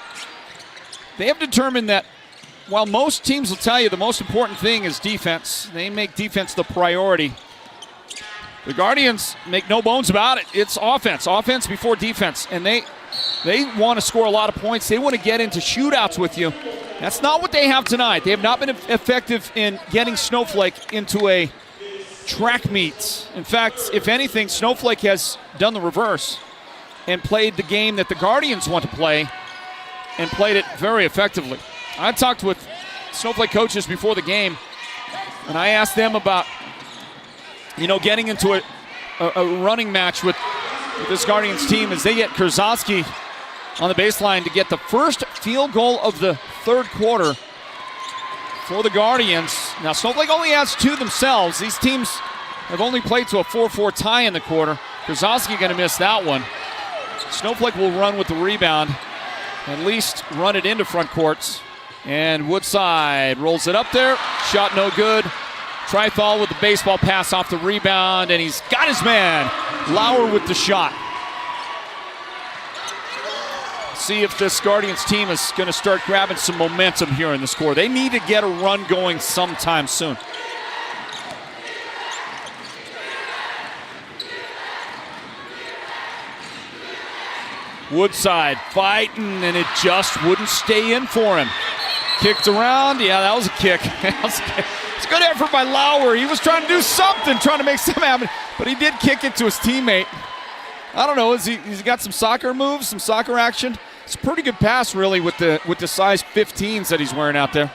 they have determined that while most teams will tell you the most important thing is defense, they make defense the priority. The Guardians make no bones about it. It's offense before defense, and they want to score a lot of points. They want to get into shootouts with you. That's not what they have tonight. They have not been effective in getting Snowflake into a track meet. In fact, if anything, Snowflake has done the reverse and played the game that the Guardians want to play and played it very effectively. I talked with Snowflake coaches before the game, and I asked them about, getting into a running match with this Guardians team as they get Kurzowski on the baseline to get the first field goal of the third quarter for the Guardians. Now, Snowflake only has 2 themselves. These teams have only played to a 4-4 tie in the quarter. Krasowski going to miss that one. Snowflake will run with the rebound, at least run it into front courts. And Woodside rolls it up there. Shot no good. Trithal with the baseball pass off the rebound, and he's got his man. Lauer with the shot. See if this Guardians team is going to start grabbing some momentum here in the score. They need to get a run going sometime soon. Woodside fighting, and it just wouldn't stay in for him. Kicked around. Yeah, that was a kick. It's a good effort by Lauer. He was trying to do something, trying to make something happen, but he did kick it to his teammate. I don't know. He's got some soccer moves, some soccer action. It's a pretty good pass, really, with the size 15s that he's wearing out there.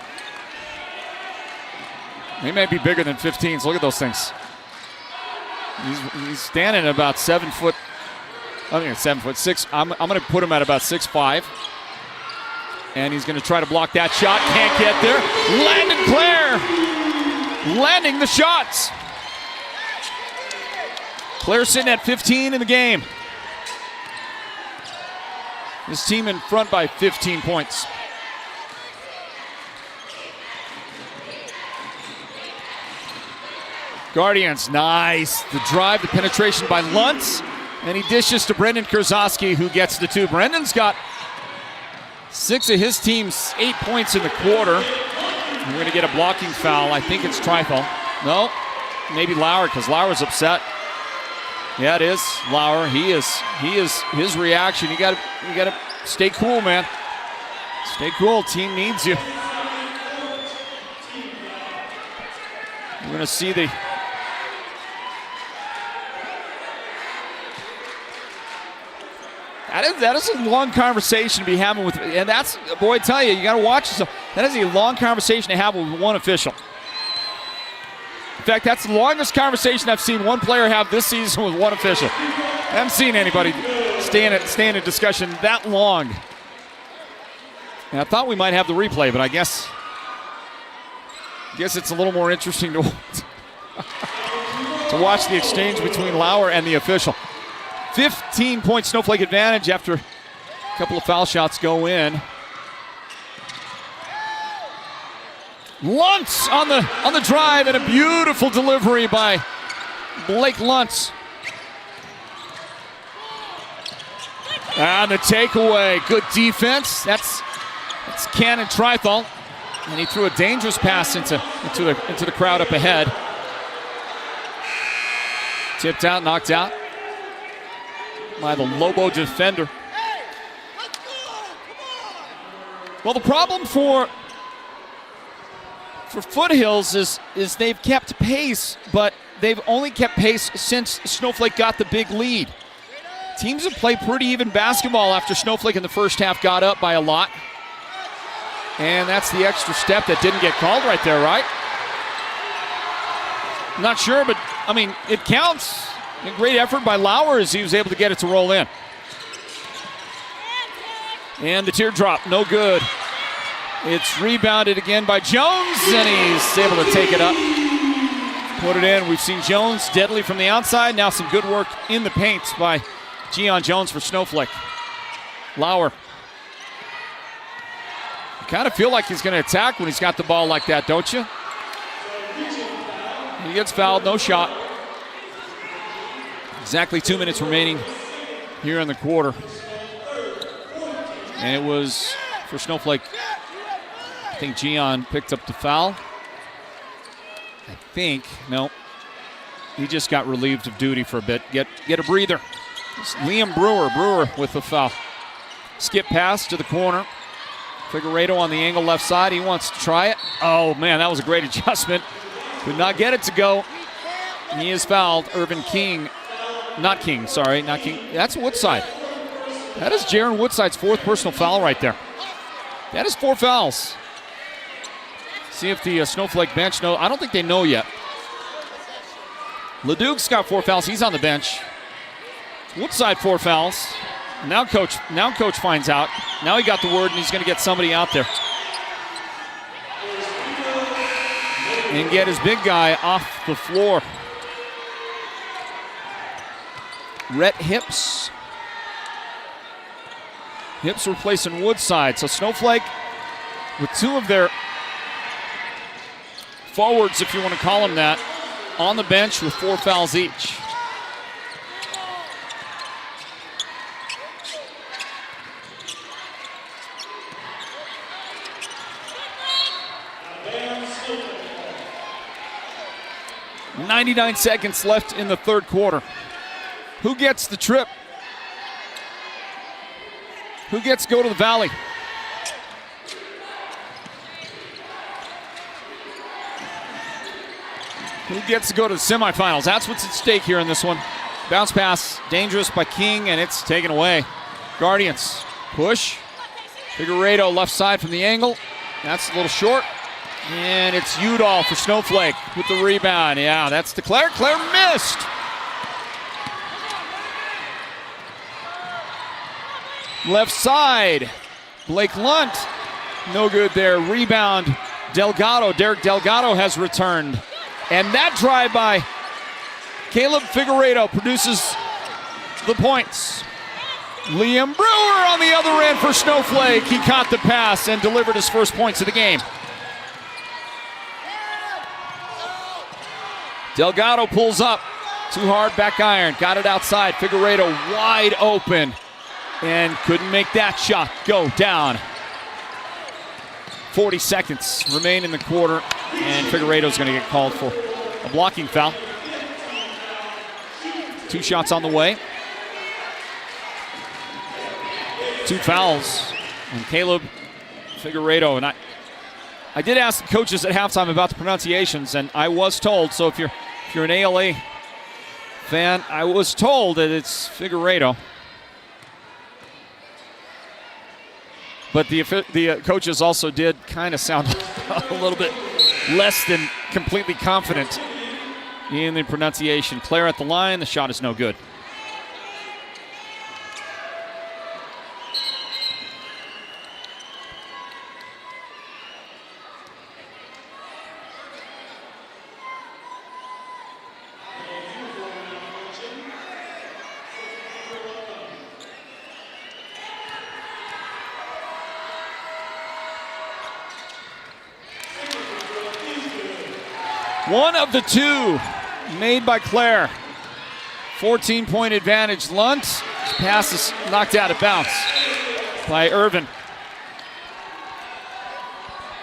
He may be bigger than 15s. Look at those things. He's standing at about 7 foot. I think it's 7'6". I'm going to put him at about 6'5". And he's going to try to block that shot. Can't get there. Landon Clare landing the shots. Clare sitting at 15 in the game. His team in front by 15 points. Guardians, nice. The drive, the penetration by Luntz. And he dishes to Brendan Krasowski, who gets the 2. Brendan's got 6 of his team's 8 points in the quarter. We're going to get a blocking foul. I think it's Trithal. No, maybe Lauer, because Lauer's upset. Yeah, it is Lauer. He is his reaction. You got to stay cool, man. Stay cool. Team needs you. We're going to see the That is a long conversation to be having with, and that's, boy, I tell you, you got to watch yourself. That is a long conversation to have with one official. In fact, that's the longest conversation I've seen one player have this season with one official. I haven't seen anybody stay in a discussion that long. And I thought we might have the replay, but I guess it's a little more interesting to watch the exchange between Lauer and the official. 15-point Snowflake advantage after a couple of foul shots go in. Luntz on the drive, and a beautiful delivery by Blake Luntz. And the takeaway, good defense. That's Cannon Trithal, and he threw a dangerous pass into the crowd up ahead. Tipped out, knocked out by the Lobo defender. Well, the problem for Foothills is they've kept pace, but they've only kept pace since Snowflake got the big lead. Teams have played pretty even basketball after Snowflake in the first half got up by a lot. And that's the extra step that didn't get called right there, right? I'm not sure, but I mean, it counts. A great effort by Lauer as he was able to get it to roll in. And the teardrop, no good. It's rebounded again by Jones, and he's able to take it up. Put it in. We've seen Jones deadly from the outside. Now some good work in the paint by Gian Jones for Snowflake. Lauer. You kind of feel like he's going to attack when he's got the ball like that, don't you? He gets fouled, no shot. Exactly 2 minutes remaining here in the quarter. And it was for Snowflake. I think Gian picked up the foul. I think, no. He just got relieved of duty for a bit. Get a breather. It's Liam Brewer with the foul. Skip pass to the corner. Figueiredo on the angle left side. He wants to try it. Oh, man, that was a great adjustment. Could not get it to go. He is fouled. Irvin King. Not King. That's Woodside. That is Jaron Woodside's 4th personal foul right there. That is 4 fouls. See if the Snowflake bench know. I don't think they know yet. Leduc's got 4 fouls. He's on the bench. Woodside 4 fouls. Now coach finds out. Now he got the word, and he's going to get somebody out there and get his big guy off the floor. Rhett Hips. Hips replacing Woodside. So Snowflake with two of their forwards, if you want to call them that, on the bench with 4 fouls each. .99 seconds left in the third quarter. Who gets the trip? Who gets to go to the Valley? Who gets to go to the semifinals? That's what's at stake here in this one. Bounce pass, dangerous by King, and it's taken away. Guardians push. Figueredo left side from the angle. That's a little short. And it's Udall for Snowflake with the rebound. Yeah, that's to Claire. Claire missed. Left side, Blake Lunt. No good there. Rebound, Delgado. Derek Delgado has returned. And that drive by Caleb Figueredo produces the points. Liam Brewer on the other end for Snowflake. He caught the pass and delivered his first points of the game. Delgado pulls up. Too hard, back iron. Got it outside. Figueredo wide open. And couldn't make that shot go down. 40 seconds remain in the quarter. And Figueredo's going to get called for a blocking foul. 2 shots on the way. 2 fouls on Caleb Figueredo. And I did ask the coaches at halftime about the pronunciations, and I was told, so if you're an ALA fan, I was told that it's Figueredo. But the coaches also did kind of sound a little bit less than completely confident in the pronunciation. Claire at the line, the shot is no good. One of the 2 made by Claire. 14-point advantage. Lunt. Pass is knocked out of bounds by Irvin.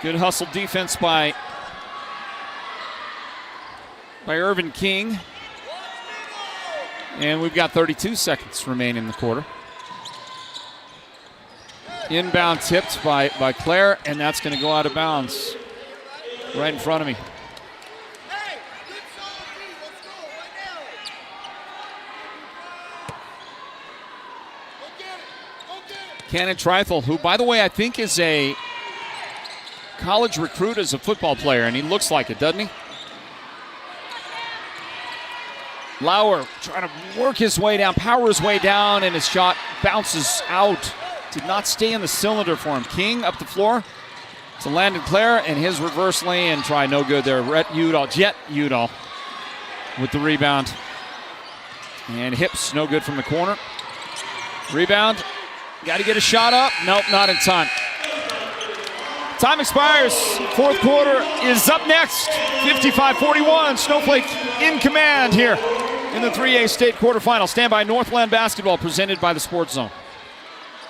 Good hustle defense by Irvin King. And we've got 32 seconds remaining in the quarter. Inbound tipped by Claire, and that's going to go out of bounds right in front of me. Cannon Trifle, who, by the way, I think is a college recruit as a football player, and he looks like it, doesn't he? Lauer trying to work his way down, power his way down, and his shot bounces out. Did not stay in the cylinder for him. King up the floor to Landon Clare, and his reverse lane try no good there. Jet Udall with the rebound. And Hips no good from the corner. Rebound. Got to get a shot up. Nope, not in time. Time expires. Fourth quarter is up next. 55-41. Snowflake in command here in the 3A state quarterfinal. Stand by. Northland basketball presented by the Sports Zone.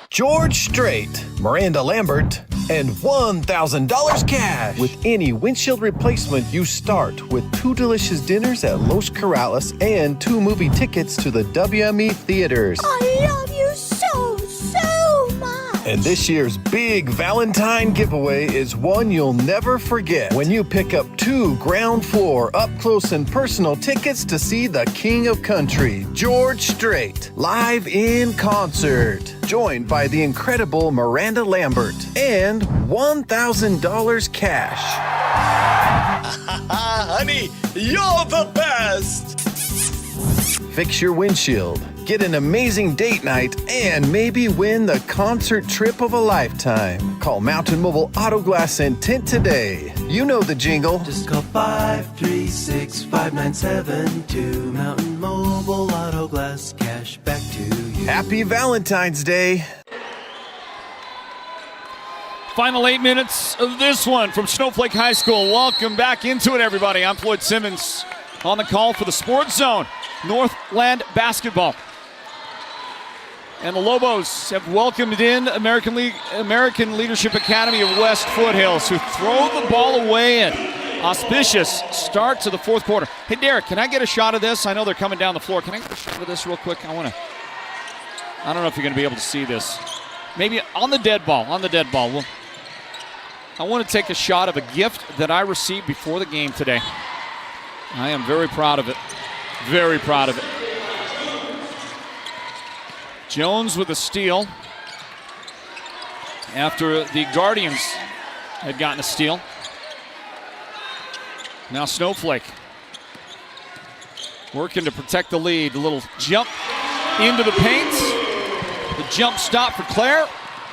George Strait, Miranda Lambert, and $1,000 cash. With any windshield replacement, you start with 2 delicious dinners at Los Corrales and 2 movie tickets to the WME theaters. I love you so much. And this year's big Valentine giveaway is one you'll never forget when you pick up 2 ground floor up close and personal tickets to see the King of Country, George Strait, live in concert. Joined by the incredible Miranda Lambert and $1,000 cash. Honey, you're the best! Fix your windshield, get an amazing date night, and maybe win the concert trip of a lifetime. Call Mountain Mobile Auto Glass and Tint today. You know the jingle. Just call 536-5972. Mountain Mobile Auto Auto Glass Cash back to you. Happy Valentine's Day. Final 8 minutes of this one from Snowflake High School. Welcome back into it, everybody. I'm Floyd Simmons on the call for the Sports Zone. Northland basketball. And the Lobos have welcomed in American Leadership Academy of West Foothills, who throw the ball away and auspicious start to the fourth quarter. Hey, Derek, can I get a shot of this? I know they're coming down the floor. Can I get a shot of this real quick? I don't know if you're going to be able to see this. Maybe on the dead ball. I want to take a shot of a gift that I received before the game today. I am very proud of it. Very proud of it. Jones with a steal after the Guardians had gotten a steal. Now Snowflake working to protect the lead. A little jump into the paint. The jump stop for Claire.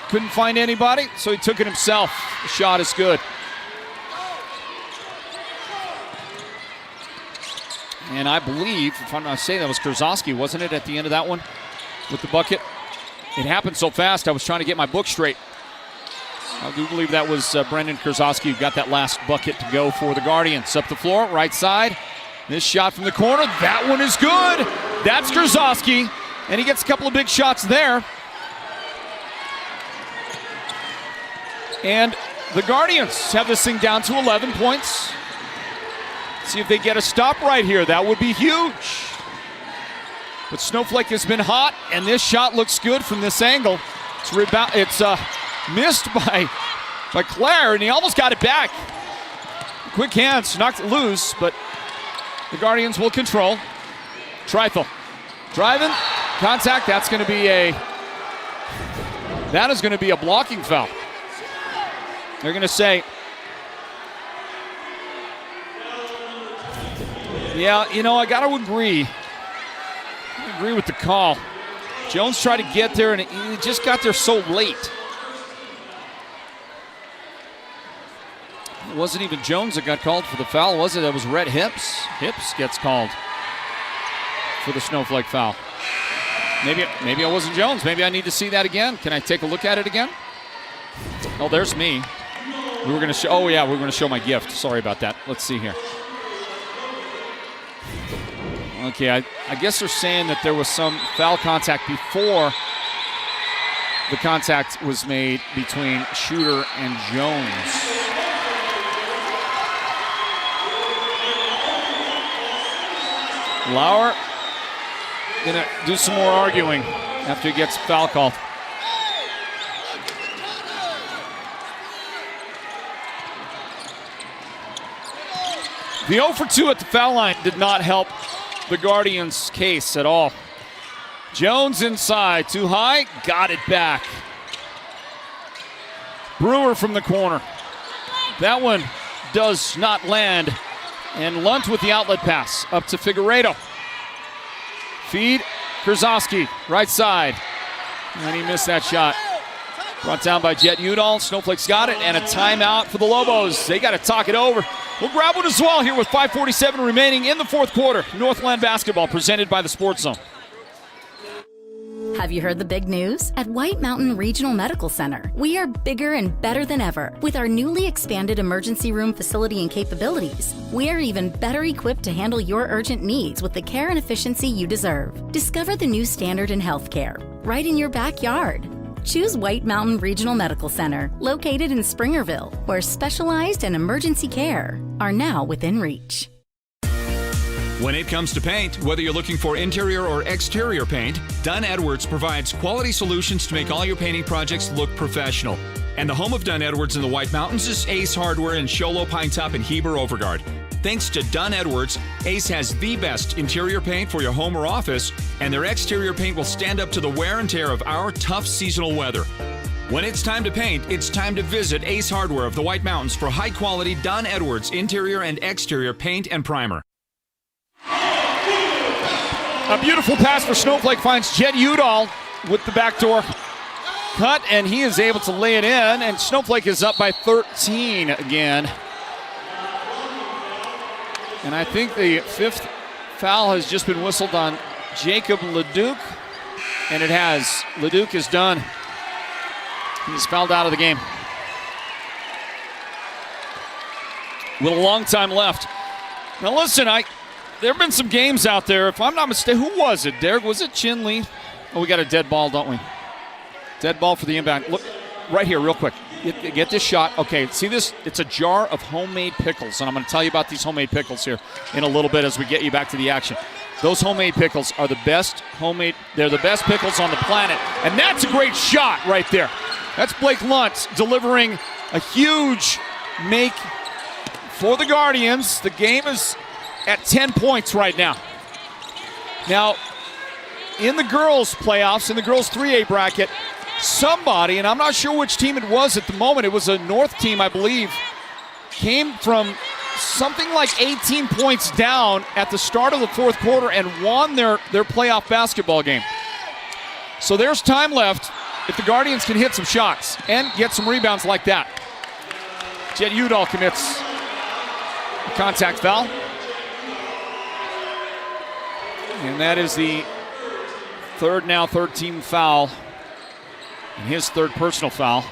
Couldn't find anybody, so he took it himself. The shot is good. And I believe, if I'm not saying, that was Kurzowski, wasn't it, at the end of that one with the bucket? It happened so fast, I was trying to get my book straight. I do believe that was Brendan Kurzowski who got that last bucket to go for the Guardians. Up the floor, right side. This shot from the corner, that one is good. That's Kurzowski, and he gets a couple of big shots there. And the Guardians have this thing down to 11 points. See if they get a stop right here. That would be huge. But Snowflake has been hot, and this shot looks good from this angle. It's missed by Claire, and he almost got it back. Quick hands, knocked it loose, but the Guardians will control. Trifle. Driving, contact, that is going to be a blocking foul. They're going to say, yeah, I got to agree. I agree with the call. Jones tried to get there, and he just got there so late. It wasn't even Jones that got called for the foul, was it? That was Rhett Hips. Hips gets called for the Snowflake foul. Maybe it wasn't Jones. Maybe I need to see that again. Can I take a look at it again? Oh, there's me. We were going to show. Oh yeah, we're going to show my gift. Sorry about that. Let's see here. Okay, I guess they're saying that there was some foul contact before the contact was made between Shooter and Jones. Lauer gonna do some more arguing after he gets foul called. The 0 for 2 at the foul line did not help the Guardians' case at all. Jones inside, too high, got it back. Brewer from the corner. That one does not land. And Lunt with the outlet pass up to Figueiredo. Feed, Kurzowski, right side. And he missed that shot. Brought down by Jet Udall. Snowflake's got it, and a timeout for the Lobos. They got to talk it over. We'll grab one as well here with 5:47 remaining in the fourth quarter. Northland basketball presented by the Sports Zone. Have you heard the big news? At White Mountain Regional Medical Center, we are bigger and better than ever. With our newly expanded emergency room facility and capabilities, we are even better equipped to handle your urgent needs with the care and efficiency you deserve. Discover the new standard in healthcare, right in your backyard. Choose White Mountain Regional Medical Center, located in Springerville, where specialized and emergency care are now within reach. When it comes to paint, whether you're looking for interior or exterior paint, Dunn Edwards provides quality solutions to make all your painting projects look professional. And the home of Dunn Edwards in the White Mountains is Ace Hardware in Show Low, Pine Top, and Heber Overgard. Thanks to Dunn Edwards, Ace has the best interior paint for your home or office, and their exterior paint will stand up to the wear and tear of our tough seasonal weather. When it's time to paint, it's time to visit Ace Hardware of the White Mountains for high-quality Dunn Edwards interior and exterior paint and primer. A beautiful pass for Snowflake finds Jet Udall with the backdoor cut, and he is able to lay it in, and Snowflake is up by 13 again. And I think the fifth foul has just been whistled on Jacob Leduc, and it has. Leduc is done. He's fouled out of the game. With a long time left. Now listen, there have been some games out there. If I'm not mistaken, who was it, Derek? Was it Chin Lee? Oh, we got a dead ball, don't we? Dead ball for the inbound. Look, right here, real quick. Get this shot. Okay, see this? It's a jar of homemade pickles, and I'm going to tell you about these homemade pickles here in a little bit as we get you back to the action. Those homemade pickles are the best they're the best pickles on the planet, and that's a great shot right there. That's Blake Luntz delivering a huge make for the Guardians. The game is at 10 points right now. Now, in the girls' playoffs, in the girls' 3A bracket, somebody, and I'm not sure which team it was at the moment, it was a North team, I believe, came from something like 18 points down at the start of the fourth quarter and won their playoff basketball game. So there's time left if the Guardians can hit some shots and get some rebounds like that. Jet Udall commits a contact foul. And that is the third team foul. And his third personal foul.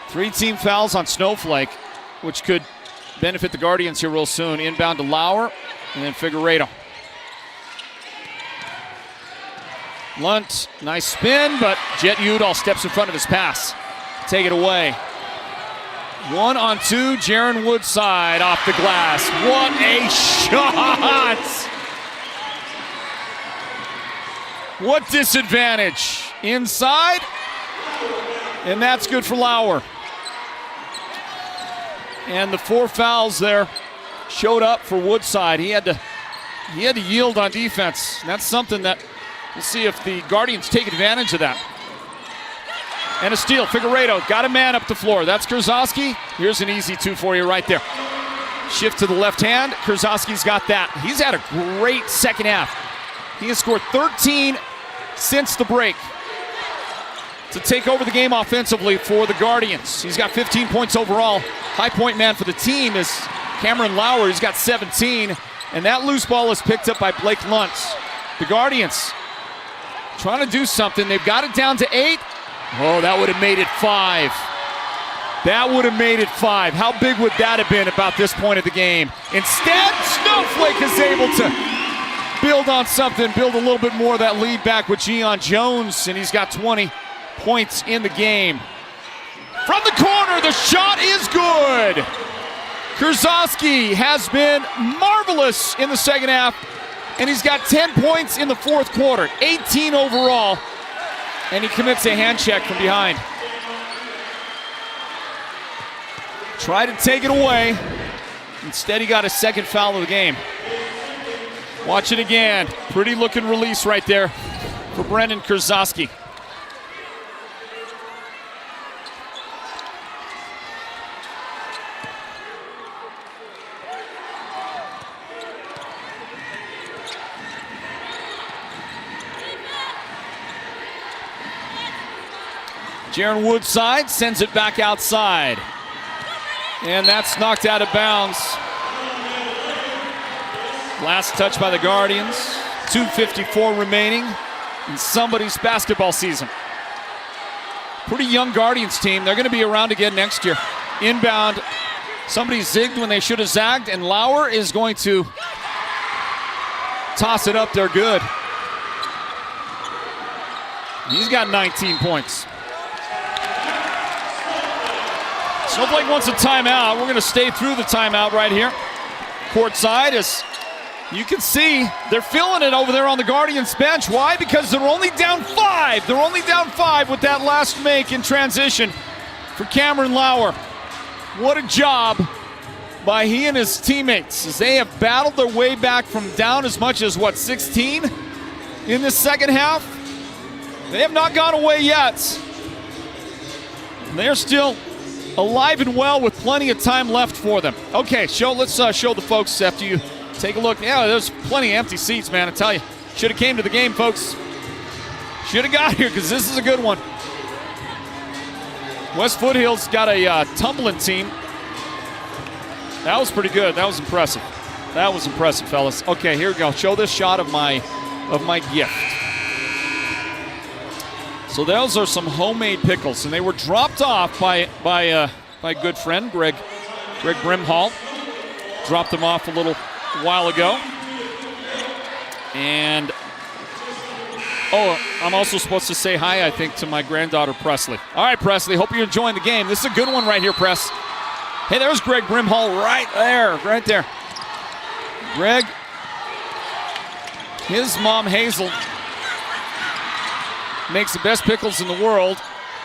3 team fouls on Snowflake, which could benefit the Guardians here real soon. Inbound to Lauer, and then Figueiredo. Lunt, nice spin, but Jet Udall steps in front of his pass. Take it away. 1-on-2, Jaron Woodside off the glass. What a shot! What disadvantage? Inside, and that's good for Lauer. And the 4 fouls there showed up for Woodside. He had to yield on defense. And that's something that we'll see if the Guardians take advantage of that. And a steal. Figueiredo got a man up the floor. That's Kurzowski. Here's an easy 2 for you right there. Shift to the left hand. Kurzowski's got that. He's had a great second half. He has scored 13 since the break to take over the game offensively for the Guardians. He's got 15 points overall. High point man for the team is Cameron Lauer. He's got 17. And that loose ball is picked up by Blake Luntz. The Guardians trying to do something. They've got it down to 8. Oh, that would have made it 5. That would have made it 5. How big would that have been about this point of the game? Instead, Snowflake is able to build on something, build a little bit more of that lead back with Gian Jones, and he's got 20 points in the game. From the corner, the shot is good. Kurzowski has been marvelous in the second half, and he's got 10 points in the fourth quarter, 18 overall, and he commits a hand check from behind. Tried to take it away. Instead, he got a second foul of the game. Watch it again. Pretty looking release right there for Brendan Kurzowski. Jaron Woodside sends it back outside. And that's knocked out of bounds. Last touch by the Guardians. 2:54 remaining in somebody's basketball season. Pretty young Guardians team. They're going to be around again next year. Inbound. Somebody zigged when they should have zagged, and Lauer is going to toss it up there good. He's got 19 points. Snowflake wants a timeout. We're going to stay through the timeout right here. Courtside, as you can see, they're feeling it over there on the Guardians bench. Why? Because they're only down 5. They're only down 5 with that last make in transition for Cameron Lauer. What a job by he and his teammates as they have battled their way back from down as much as, 16 in this second half? They have not gone away yet. They're still alive and well with plenty of time left for them. Okay, let's show the folks after you take a look. Yeah, there's plenty of empty seats, man, I tell you. Should have came to the game, folks. Should have got here because this is a good one. West Foothills got a tumbling team. That was pretty good. That was impressive. That was impressive, fellas. Okay, here we go. Show this shot of my gift. So those are some homemade pickles, and they were dropped off by my good friend Greg Brimhall. Dropped them off a little while ago. And I'm also supposed to say hi, I think, to my granddaughter Presley. All right, Presley, hope you're enjoying the game. This is a good one right here, Press. Hey, there's Greg Brimhall right there. Greg, his mom Hazel makes the best pickles in the world.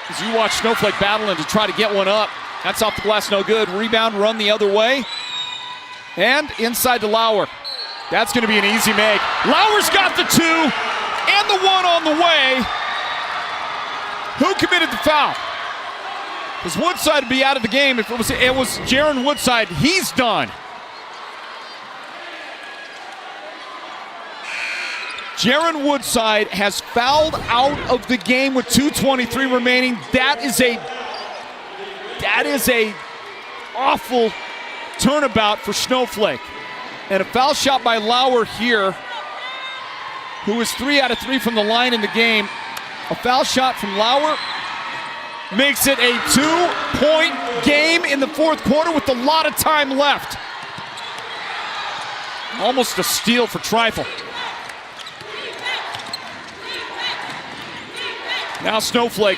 As you watch Snowflake battling to try to get one up. That's off the glass, no good. Rebound, run the other way. And inside to Lauer. That's going to be an easy make. Lauer's got the 2 and the 1 on the way. Who committed the foul? Because Woodside would be out of the game if it was Jaron Woodside. He's done. Jaron Woodside has fouled out of the game with 2:23 remaining. That is a awful turnabout for Snowflake. And a foul shot by Lauer here, who is 3 out of 3 from the line in the game. A foul shot from Lauer makes it a 2-point game in the fourth quarter with a lot of time left. Almost a steal for Trifle. Now Snowflake.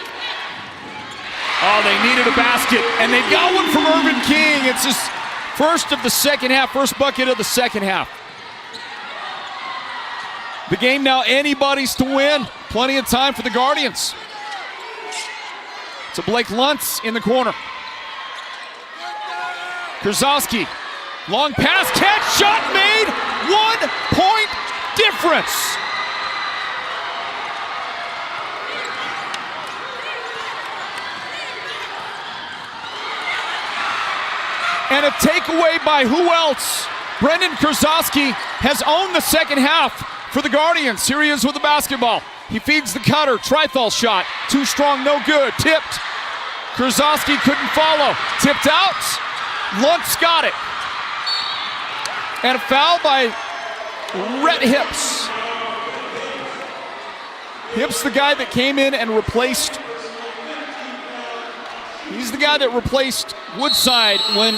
Oh, they needed a basket, and they got one from Irvin King. It's his first of the second half, first bucket of the second half. The game now anybody's to win. Plenty of time for the Guardians. To Blake Luntz in the corner. Krasowski, long pass, catch, shot made, 1-point difference. And a takeaway by who else? Brendan Krasowski has owned the second half for the Guardians. Here he is with the basketball. He feeds the cutter. Trifle shot. Too strong, no good. Tipped. Krasowski couldn't follow. Tipped out. Luntz got it. And a foul by Rhett Hips. Hips, the guy that came in and replaced. He's the guy that replaced Woodside when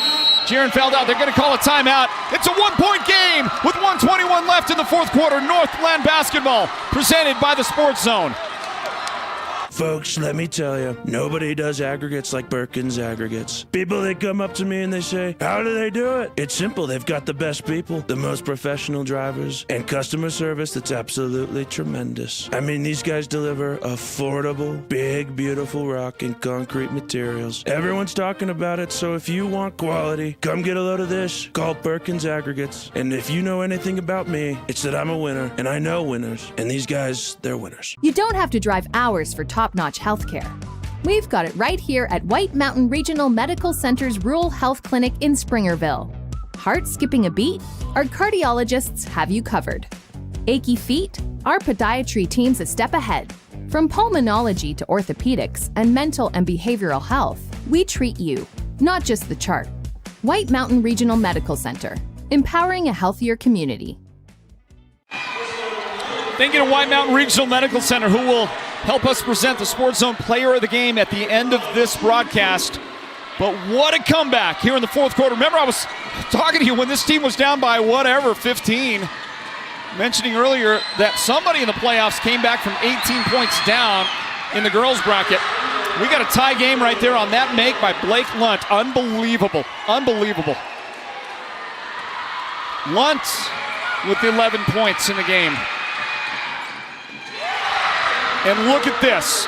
Jaron fouled out. They're going to call a timeout. It's a 1-point game with 1:21 left in the fourth quarter. Northland basketball presented by the Sports Zone. Folks, let me tell you, nobody does aggregates like Birkin's Aggregates. People, they come up to me and they say, how do they do it? It's simple. They've got the best people, the most professional drivers, and customer service that's absolutely tremendous. I mean, these guys deliver affordable, big, beautiful rock and concrete materials. Everyone's talking about it, so if you want quality, come get a load of this. Call Birkin's Aggregates. And if you know anything about me, it's that I'm a winner, and I know winners. And these guys, they're winners. You don't have to drive hours for top-notch healthcare. We've got it right here at White Mountain Regional Medical Center's Rural Health Clinic in Springerville. Heart skipping a beat? Our cardiologists have you covered. Achy feet? Our podiatry team's a step ahead. From pulmonology to orthopedics and mental and behavioral health, we treat you, not just the chart. White Mountain Regional Medical Center, empowering a healthier community. Thank you to White Mountain Regional Medical Center, who will help us present the Sports Zone Player of the Game at the end of this broadcast. But what a comeback here in the fourth quarter. Remember, I was talking to you when this team was down by 15, mentioning earlier that somebody in the playoffs came back from 18 points down in the girls bracket. We got a tie game right there on that make by Blake Lunt. Unbelievable. Unbelievable. Lunt with 11 points in the game. And look at this.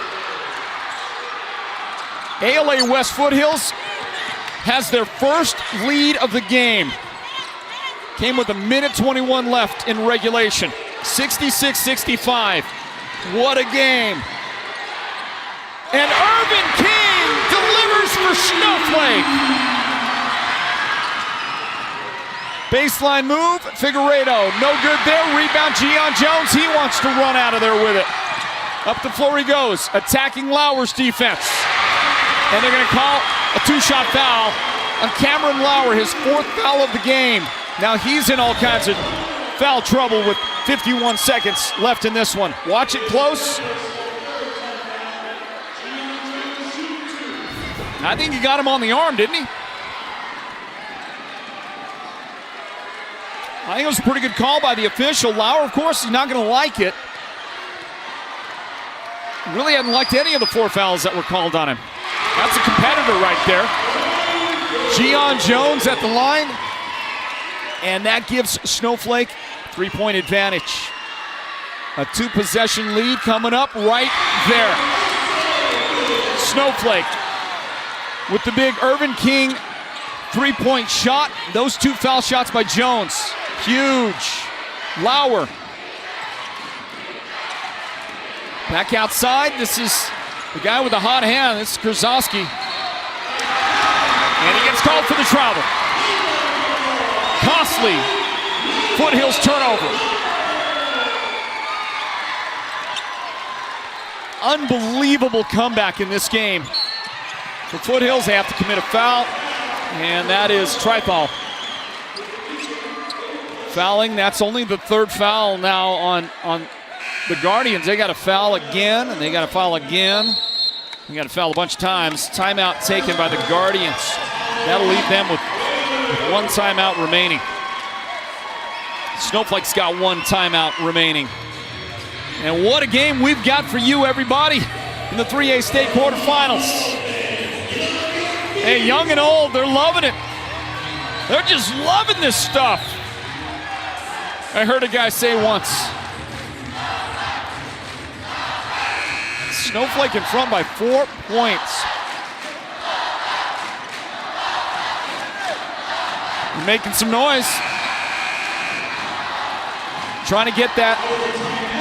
ALA West Foothills has their first lead of the game. Came with 1:21 left in regulation. 66-65. What a game. And Irvin King delivers for Snowflake. Baseline move, Figueredo. No good there. Rebound, Gian Jones. He wants to run out of there with it. Up the floor he goes, attacking Lauer's defense. And they're going to call a two-shot foul on Cameron Lauer, his fourth foul of the game. Now he's in all kinds of foul trouble with 51 seconds left in this one. Watch it close. I think he got him on the arm, didn't he? I think it was a pretty good call by the official. Lauer, of course, is not going to like it. Really hadn't liked any of the 4 fouls that were called on him. That's a competitor right there. Gian Jones at the line. And that gives Snowflake 3-point advantage. A 2-possession lead coming up right there. Snowflake with the big Irvin King 3-point shot. Those 2 foul shots by Jones. Huge. Lauer. Back outside. This is the guy with the hot hand. This is Krzyzewski. And he gets called for the travel. Costly. Foothills turnover. Unbelievable comeback in this game. For Foothills, they have to commit a foul, and that is tri-foul. Fouling, that's only the 3rd foul now on the Guardians. They got to foul again, and they got to foul again. They got to foul a bunch of times. Timeout taken by the Guardians. That'll leave them with 1 timeout remaining. Snowflake's got 1 timeout remaining. And what a game we've got for you, everybody, in the 3A state quarterfinals. Hey, young and old, they're loving it. They're just loving this stuff. I heard a guy say once, Snowflake in front by 4 points. You're making some noise. Trying to get that,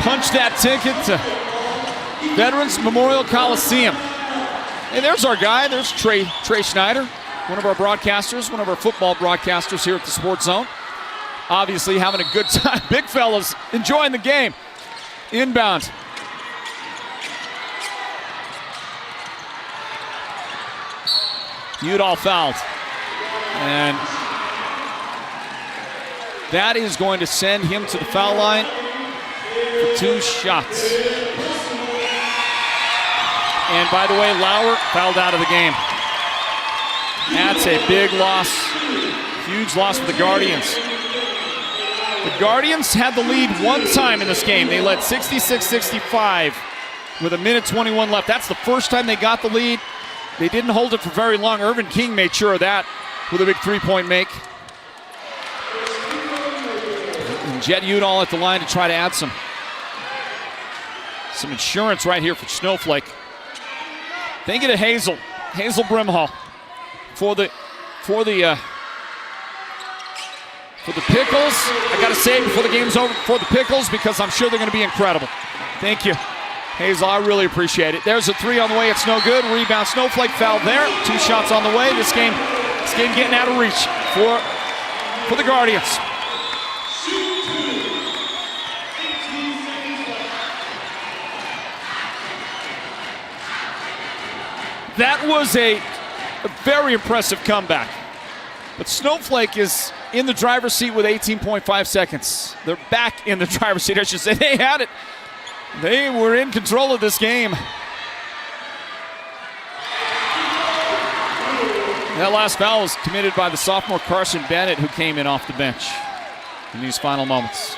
punch that ticket to Veterans Memorial Coliseum. Hey, there's our guy. There's Trey Schneider, one of our broadcasters, one of our football broadcasters here at the Sports Zone. Obviously having a good time. Big fellas enjoying the game. Inbound. Udall fouled. And that is going to send him to the foul line for 2 shots. And by the way, Lauer fouled out of the game. That's a big loss. Huge loss for the Guardians. The Guardians had the lead 1 time in this game. They led 66-65 with 1:21 left. That's the first time they got the lead. They didn't hold it for very long. Irvin King made sure of that with a big 3-point make. And Jet Udall at the line to try to add some insurance right here for Snowflake. Thank you to Hazel Brimhall for the pickles. I gotta say before the game's over, for the pickles, because I'm sure they're gonna be incredible. Thank you, Hazel, I really appreciate it. There's a 3 on the way, it's no good. Rebound, Snowflake foul there. 2 shots on the way. This game getting out of reach for the Guardians. That was a very impressive comeback. But Snowflake is in the driver's seat with 18.5 seconds. They're back in the driver's seat, I should say. They had it. They were in control of this game. That last foul was committed by the sophomore Carson Bennett, who came in off the bench in these final moments.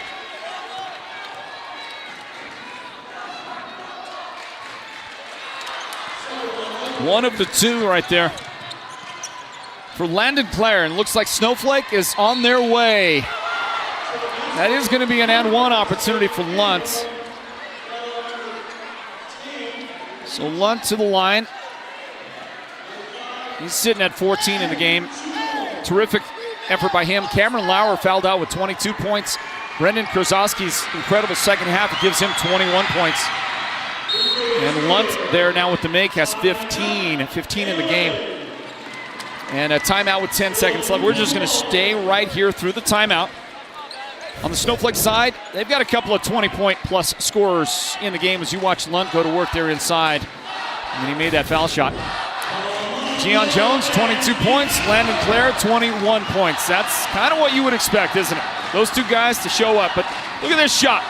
One of the 2 right there for Landon Clare, and looks like Snowflake is on their way. That is going to be an and 1 opportunity for Lunt. So Lunt to the line. He's sitting at 14 in the game. Terrific effort by him. Cameron Lauer fouled out with 22 points. Brendan Krzyzewski's incredible second half gives him 21 points. And Lunt there now with the make has 15 in the game. And a timeout with 10 seconds left. We're just going to stay right here through the timeout. On the Snowflake side, they've got a couple of 20-point plus scorers in the game as you watch Lunt go to work there inside. And he made that foul shot. Gian Jones, 22 points. Landon Clare, 21 points. That's kind of what you would expect, isn't it? Those two guys to show up. But look at this shot.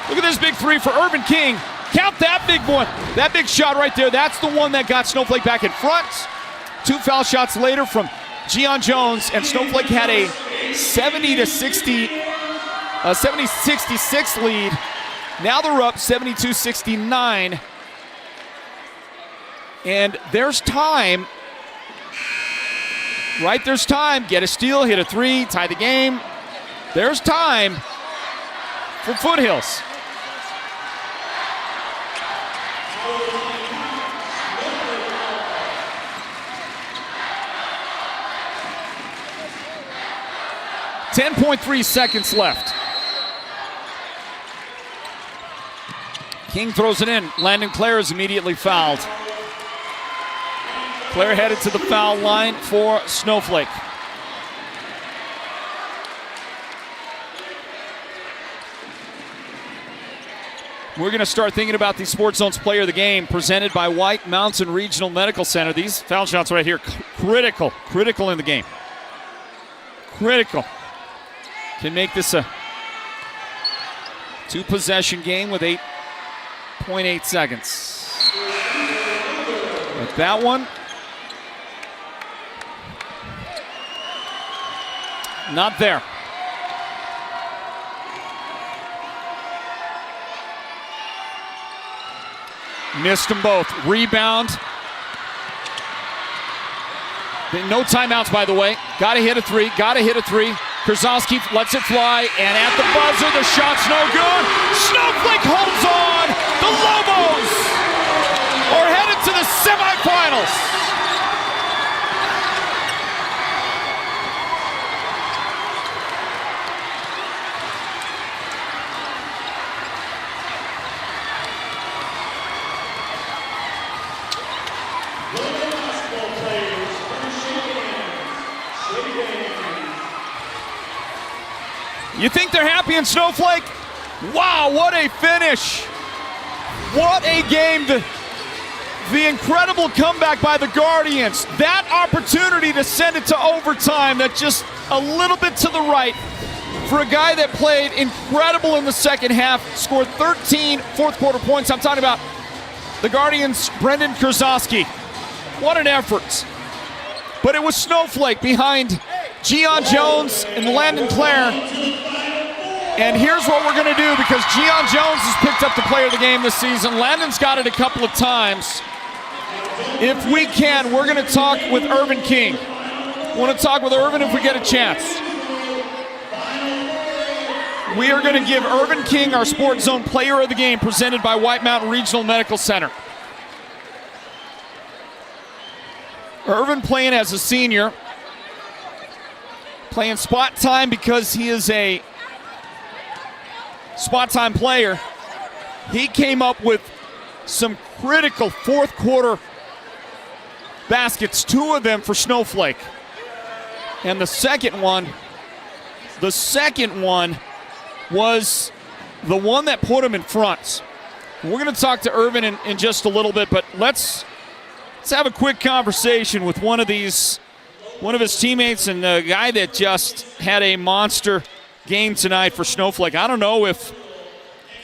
Look at this big three for Irvin King. Count that big one. That big shot right there. That's the one that got Snowflake back in front. 2 foul shots later from Gian Jones, and Snowflake had a 70-66 lead. Now they're up 72-69. And there's time. Right, there's time. Get a steal, hit a 3, tie the game. There's time for Foothills. .3 seconds left. King throws it in. Landon Clare is immediately fouled. Clare headed to the foul line for Snowflake. We're going to start thinking about the Sports Zone's Player of the Game, presented by White Mountain Regional Medical Center. These foul shots right here, critical in the game. Critical. Can make this a 2-possession game with 8.8 seconds. But that one, not there. Missed them both. Rebound. No timeouts, by the way. Got to hit a 3. Krasowski lets it fly, and at the buzzer, the shot's no good. Snowflake holds on. The Lobos are headed to the semifinals. You think they're happy in Snowflake? Wow, what a finish. What a game. The incredible comeback by the Guardians. That opportunity to send it to overtime, that just a little bit to the right for a guy that played incredible in the second half, scored 13 fourth quarter points. I'm talking about the Guardians' Brendan Krasowski. What an effort. But it was Snowflake behind Gian Jones and Landon Clare. And here's what we're going to do, because Gian Jones has picked up the player of the game this season. Landon's got it a couple of times. If we can, we're going to talk with Irvin King. We want to talk with Irvin if we get a chance. We are going to give Irvin King our Sports Zone Player of the Game, presented by White Mountain Regional Medical Center. Irvin playing as a senior, playing spot time because he is a spot time player. He came up with some critical fourth quarter baskets, 2 of them for Snowflake. And the second one was the one that put him in front. We're going to talk to Irvin in just a little bit, but let's have a quick conversation with one of his teammates, and the guy that just had a monster game tonight for Snowflake. I don't know if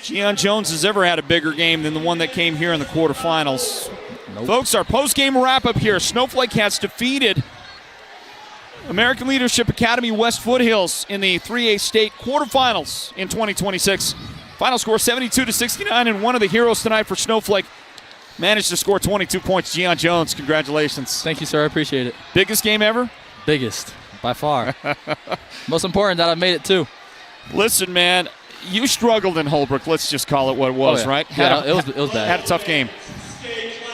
Gian Jones has ever had a bigger game than the one that came here in the quarterfinals. Nope. Folks, our post-game wrap-up here. Snowflake has defeated American Leadership Academy West Foothills in the 3A state quarterfinals in 2026. Final score 72-69, and one of the heroes tonight for Snowflake managed to score 22 points. Gian Jones, congratulations. Thank you, sir. I appreciate it. Biggest game ever? Biggest, by far. Most important that I made it too. Listen, man, you struggled in Holbrook. Let's just call it what it was, right? It was bad. Had a tough game.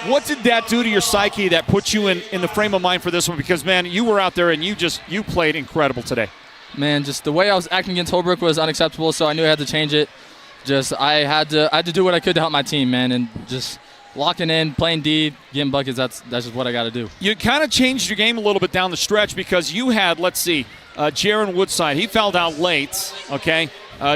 What did that do to your psyche that put you in the frame of mind for this one? Because, man, you were out there and you played incredible today. Man, just the way I was acting against Holbrook was unacceptable, so I knew I had to change it. I had to do what I could to help my team, man, and just locking in, playing D, getting buckets, that's just what I got to do. You kind of changed your game a little bit down the stretch because you had, let's see, Jaron Woodside. He fouled out late, okay?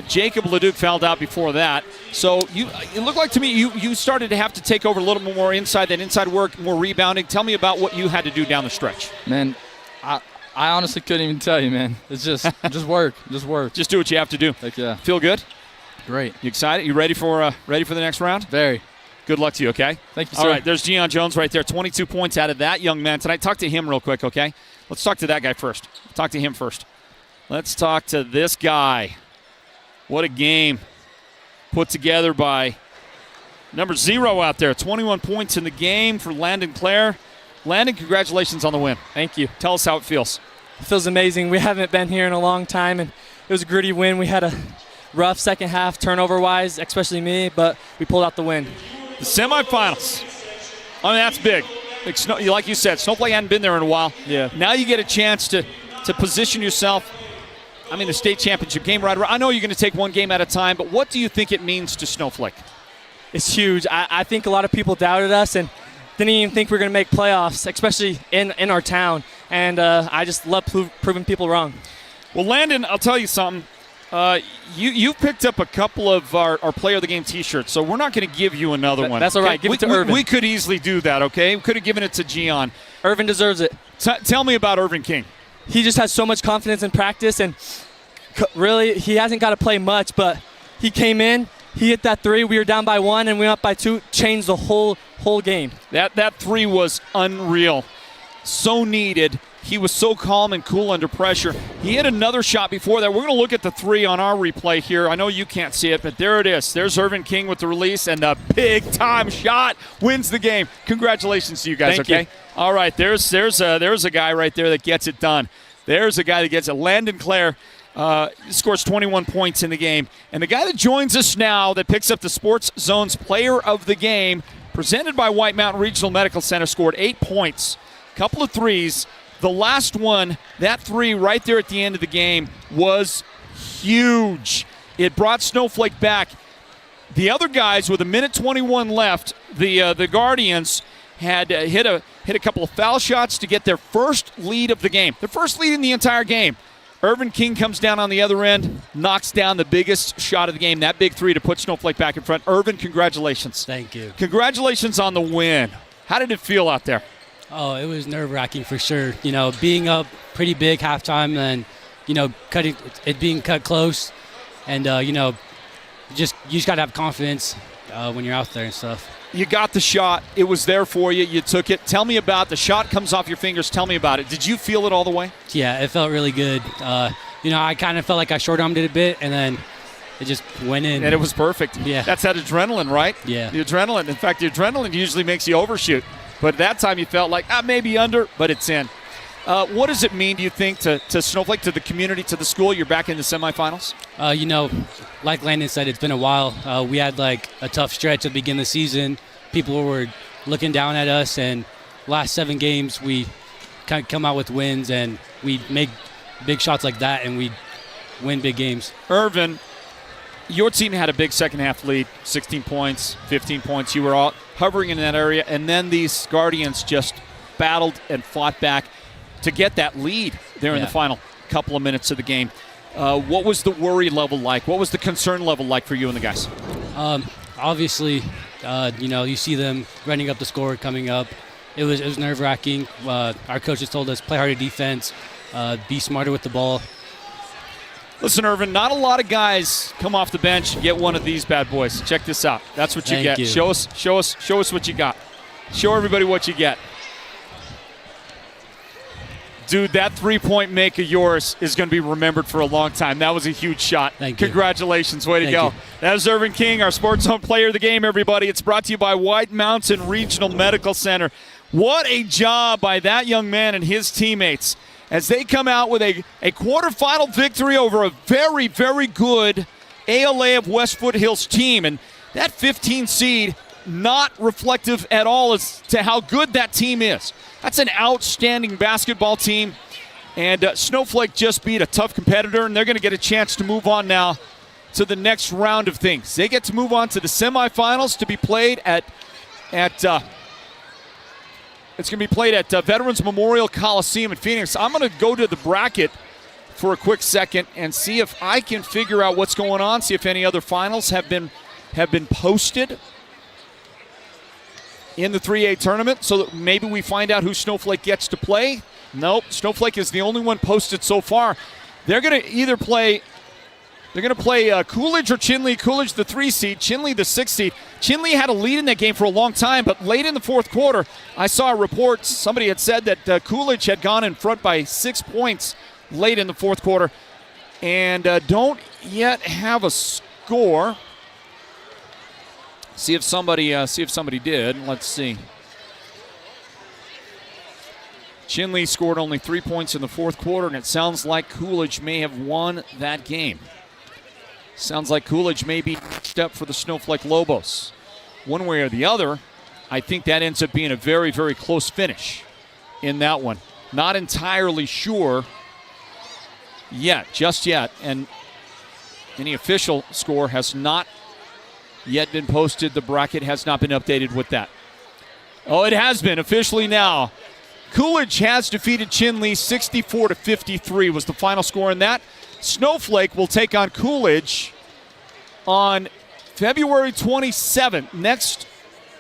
Jacob Leduc fouled out before that. So it looked like to me you started to have to take over a little bit more inside work, more rebounding. Tell me about what you had to do down the stretch. Man, I honestly couldn't even tell you, man. It's just work. Just work. Just do what you have to do. Heck yeah. Feel good? Great. You excited? You ready for the next round? Very. Good luck to you, okay? Thank you, sir. All right, there's Gian Jones right there. 22 points out of that young man tonight. Talk to him real quick, okay? Let's talk to that guy first. Talk to him first. Let's talk to this guy. What a game put together by number 0 out there. 21 points in the game for Landon Clare. Landon, congratulations on the win. Thank you. Tell us how it feels. It feels amazing. We haven't been here in a long time, and it was a gritty win. We had a rough second half turnover-wise, especially me, but we pulled out the win. The semifinals. I mean, that's big. Like you said, Snowflake hadn't been there in a while. Yeah. Now you get a chance to position yourself. I mean, the state championship game right around. I know you're going to take one game at a time, but what do you think it means to Snowflake? It's huge. I think a lot of people doubted us and didn't even think we were going to make playoffs, especially in our town. And I just love proving people wrong. Well, Landon, I'll tell you something. You picked up a couple of our Player of the Game T-shirts, so we're not going to give you another one. That's all right. Give it to Irvin. We could easily do that, okay? We could have given it to Gian. Irvin deserves it. Tell me about Irvin King. He just has so much confidence in practice, and really, he hasn't got to play much, but he came in, he hit that 3, we were down by 1, and we went up by 2, changed the whole game. That 3 was unreal. So needed. He was so calm and cool under pressure. He hit another shot before that. We're going to look at the 3 on our replay here. I know you can't see it, but there it is. There's Irvin King with the release, and a big-time shot wins the game. Congratulations to you guys, Thank okay? you. All right, there's a guy right there that gets it done. There's a guy that gets it. Landon Clare scores 21 points in the game. And the guy that joins us now that picks up the Sports Zone's Player of the Game, presented by White Mountain Regional Medical Center, scored 8 points, couple of threes. The last one, that 3 right there at the end of the game, was huge. It brought Snowflake back. The other guys, with 1:21 left, the Guardians had hit a couple of foul shots to get their first lead of the game. Their first lead in the entire game. Irvin King comes down on the other end, knocks down the biggest shot of the game, that big 3 to put Snowflake back in front. Irvin, congratulations. Thank you. Congratulations on the win. How did it feel out there? Oh, it was nerve-wracking for sure. You know, being up pretty big halftime and, you know, being cut close. And, you know, you just got to have confidence when you're out there and stuff. You got the shot. It was there for you. You took it. Tell me about the shot comes off your fingers. Tell me about it. Did you feel it all the way? Yeah, it felt really good. You know, I kind of felt like I short-armed it a bit, and then it just went in. And it was perfect. Yeah. That's that adrenaline, right? Yeah. The adrenaline. In fact, the adrenaline usually makes you overshoot. But at that time you felt like, maybe under, but it's in. What does it mean, do you think, to Snowflake, to the community, to the school? You're back in the semifinals? You know, like Landon said, it's been a while. We had, like, a tough stretch at the beginning of the season. People were looking down at us, and last 7 games we kind of come out with wins, and we make big shots like that, and we win big games. Irvin, your team had a big second-half lead, 16 points, 15 points. You were all hovering in that area, and then these Guardians just battled and fought back to get that lead there in the final couple of minutes of the game. What was the worry level like? What was the concern level like for you and the guys? Obviously, you know, you see them running up the score coming up. It was nerve-wracking. Our coaches told us play harder defense, be smarter with the ball. Listen, Irvin, not a lot of guys come off the bench and get one of these bad boys. Check this out. That's what you get. Show us what you got. Show everybody what you get. Dude, that 3-point make of yours is going to be remembered for a long time. That was a huge shot. Thank you. Congratulations. Way to go. That is Irvin King, our Sports Zone Player of the Game, everybody. It's brought to you by White Mountain Regional Medical Center. What a job by that young man and his teammates as they come out with a quarterfinal victory over a very, very good ALA of West Foothills team. And that 15 seed, not reflective at all as to how good that team is. That's an outstanding basketball team. And Snowflake just beat a tough competitor, and they're going to get a chance to move on now to the next round of things. They get to move on to the semifinals to be played at It's going to be played at Veterans Memorial Coliseum in Phoenix. I'm going to go to the bracket for a quick second and see if I can figure out what's going on, see if any other finals have been posted in the 3A tournament, so that maybe we find out who Snowflake gets to play. Nope, Snowflake is the only one posted so far. They're going to either play Coolidge or Chinle. Coolidge, the 3 seed, Chinle, the 6 seed. Chinle had a lead in that game for a long time, but late in the fourth quarter, I saw a report. Somebody had said that Coolidge had gone in front by 6 points late in the fourth quarter, and don't yet have a score. See if somebody did. Let's see. Chinle scored only 3 points in the fourth quarter, and it sounds like Coolidge may have won that game. Sounds like Coolidge may be next up for the Snowflake Lobos. One way or the other, I think that ends up being a very, very close finish in that one. Not entirely sure just yet, and any official score has not yet been posted. The bracket has not been updated with that. Oh, it has been officially now. Coolidge has defeated Chinle 64-53 was the final score in that. Snowflake will take on Coolidge on February 27th, next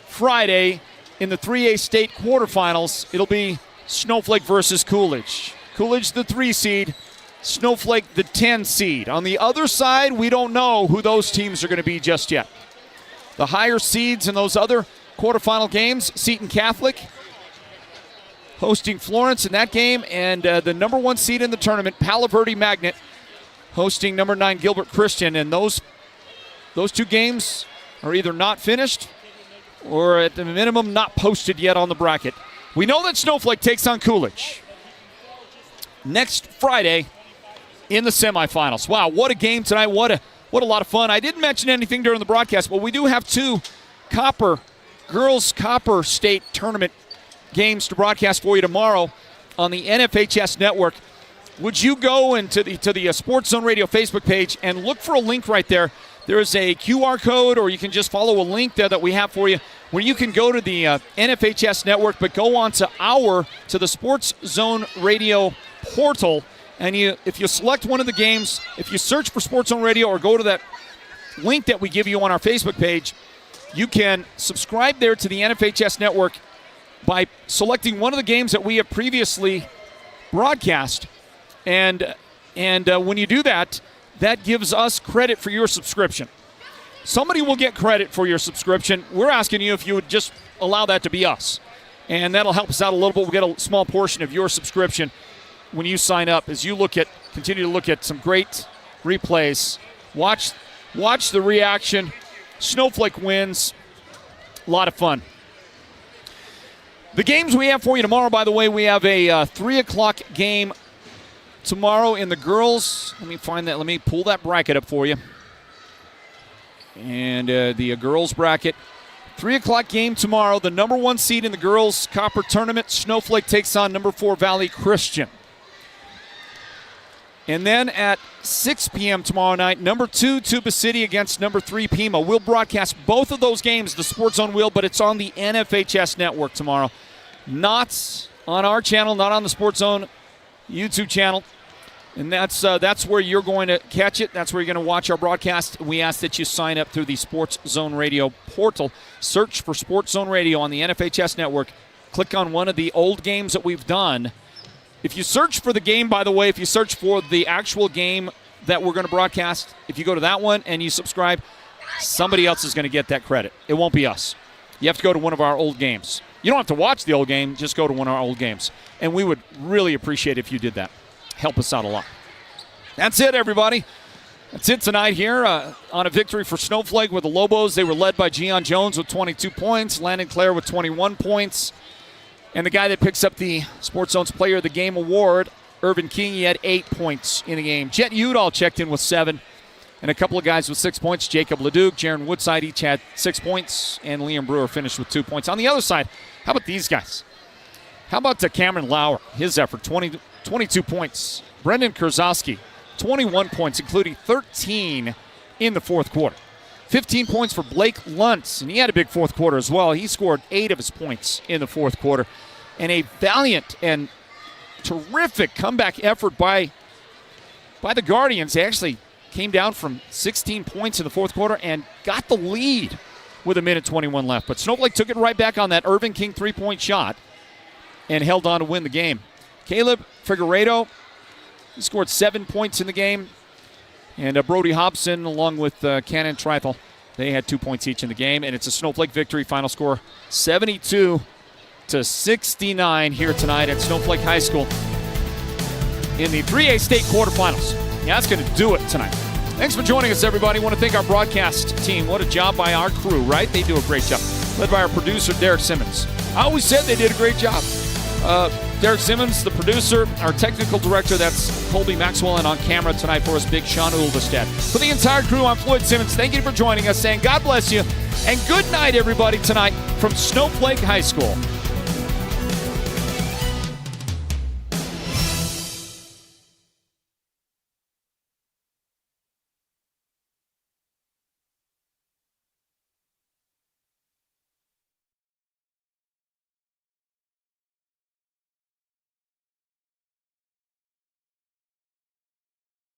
Friday in the 3A state quarterfinals. It'll be Snowflake versus Coolidge. Coolidge the 3 seed, Snowflake the 10 seed. On the other side, we don't know who those teams are going to be just yet. The higher seeds in those other quarterfinal games, Seton Catholic hosting Florence in that game, and the number 1 seed in the tournament, Palo Verde Magnet, hosting number 9 Gilbert Christian. And those 2 games are either not finished or at the minimum not posted yet on the bracket. We know that Snowflake takes on Coolidge next Friday in the semifinals. Wow, what a game tonight. What a lot of fun. I didn't mention anything during the broadcast, but we do have 2 girls Copper State tournament games to broadcast for you tomorrow on the NFHS network. Would you go into the Sports Zone Radio Facebook page and look for a link right there? There is a QR code, or you can just follow a link there that we have for you, where you can go to the NFHS network, but go on to the Sports Zone Radio portal, and if you select one of the games, if you search for Sports Zone Radio or go to that link that we give you on our Facebook page, you can subscribe there to the NFHS network by selecting one of the games that we have previously broadcast. And when you do that, that gives us credit for your subscription. Somebody will get credit for your subscription. We're asking you if you would just allow that to be us. And that'll help us out a little bit. We'll get a small portion of your subscription when you sign up, as you continue to look at some great replays. Watch the reaction. Snowflake wins. A lot of fun. The games we have for you tomorrow, by the way, we have a 3 o'clock game tomorrow in the girls. Let me find that. Let me pull that bracket up for you. And the girls bracket. 3 o'clock game tomorrow. The number 1 seed in the girls Copper tournament, Snowflake, takes on number 4 Valley Christian. And then at 6 p.m. tomorrow night, number 2 Tuba City against number 3 Pima. We'll broadcast both of those games, the Sports Zone will, but it's on the NFHS network tomorrow. Not on our channel, not on the Sports Zone YouTube channel. And that's where you're going to catch it. That's where you're going to watch our broadcast. We ask that you sign up through the Sports Zone Radio portal. Search for Sports Zone Radio on the NFHS network. Click on one of the old games that we've done. If you search for the game, by the way, if you search for the actual game that we're going to broadcast, if you go to that one and you subscribe, somebody else is going to get that credit. It won't be us. You have to go to one of our old games. You don't have to watch the old game, just go to one of our old games. And we would really appreciate it if you did that. Help us out a lot. That's it, everybody. That's it tonight here on a victory for Snowflake with the Lobos. They were led by Gian Jones with 22 points, Landon Clare with 21 points. And the guy that picks up the Sports Zone's Player of the Game award, Irvin King, he had 8 points in the game. Jet Udall checked in with 7. And a couple of guys with 6 points. Jacob Leduc, Jaron Woodside, each had 6 points. And Liam Brewer finished with 2 points. On the other side, how about these guys? How about Cameron Lauer? His effort, 22 points. Brendan Kurzowski, 21 points, including 13 in the fourth quarter. 15 points for Blake Luntz, and he had a big fourth quarter as well. He scored 8 of his points in the fourth quarter. And a valiant and terrific comeback effort by the Guardians. They actually came down from 16 points in the fourth quarter and got the lead with 1:21 left. But Snowflake took it right back on that Irvin King three-point shot and held on to win the game. Caleb Figueiredo, he scored 7 points in the game. And Brody Hobson, along with Cannon Trifle, they had 2 points each in the game. And it's a Snowflake victory. Final score 72-69 here tonight at Snowflake High School in the 3A state quarterfinals. Yeah, that's going to do it tonight. Thanks for joining us, everybody. I want to thank our broadcast team. What a job by our crew, right? They do a great job. Led by our producer, Derek Simmons. I always said they did a great job. Derek Simmons, the producer, our technical director, that's Colby Maxwell, and on camera tonight for us, Big Sean Uldestad. For the entire crew, I'm Floyd Simmons. Thank you for joining us, saying God bless you, and good night, everybody, tonight from Snowflake High School.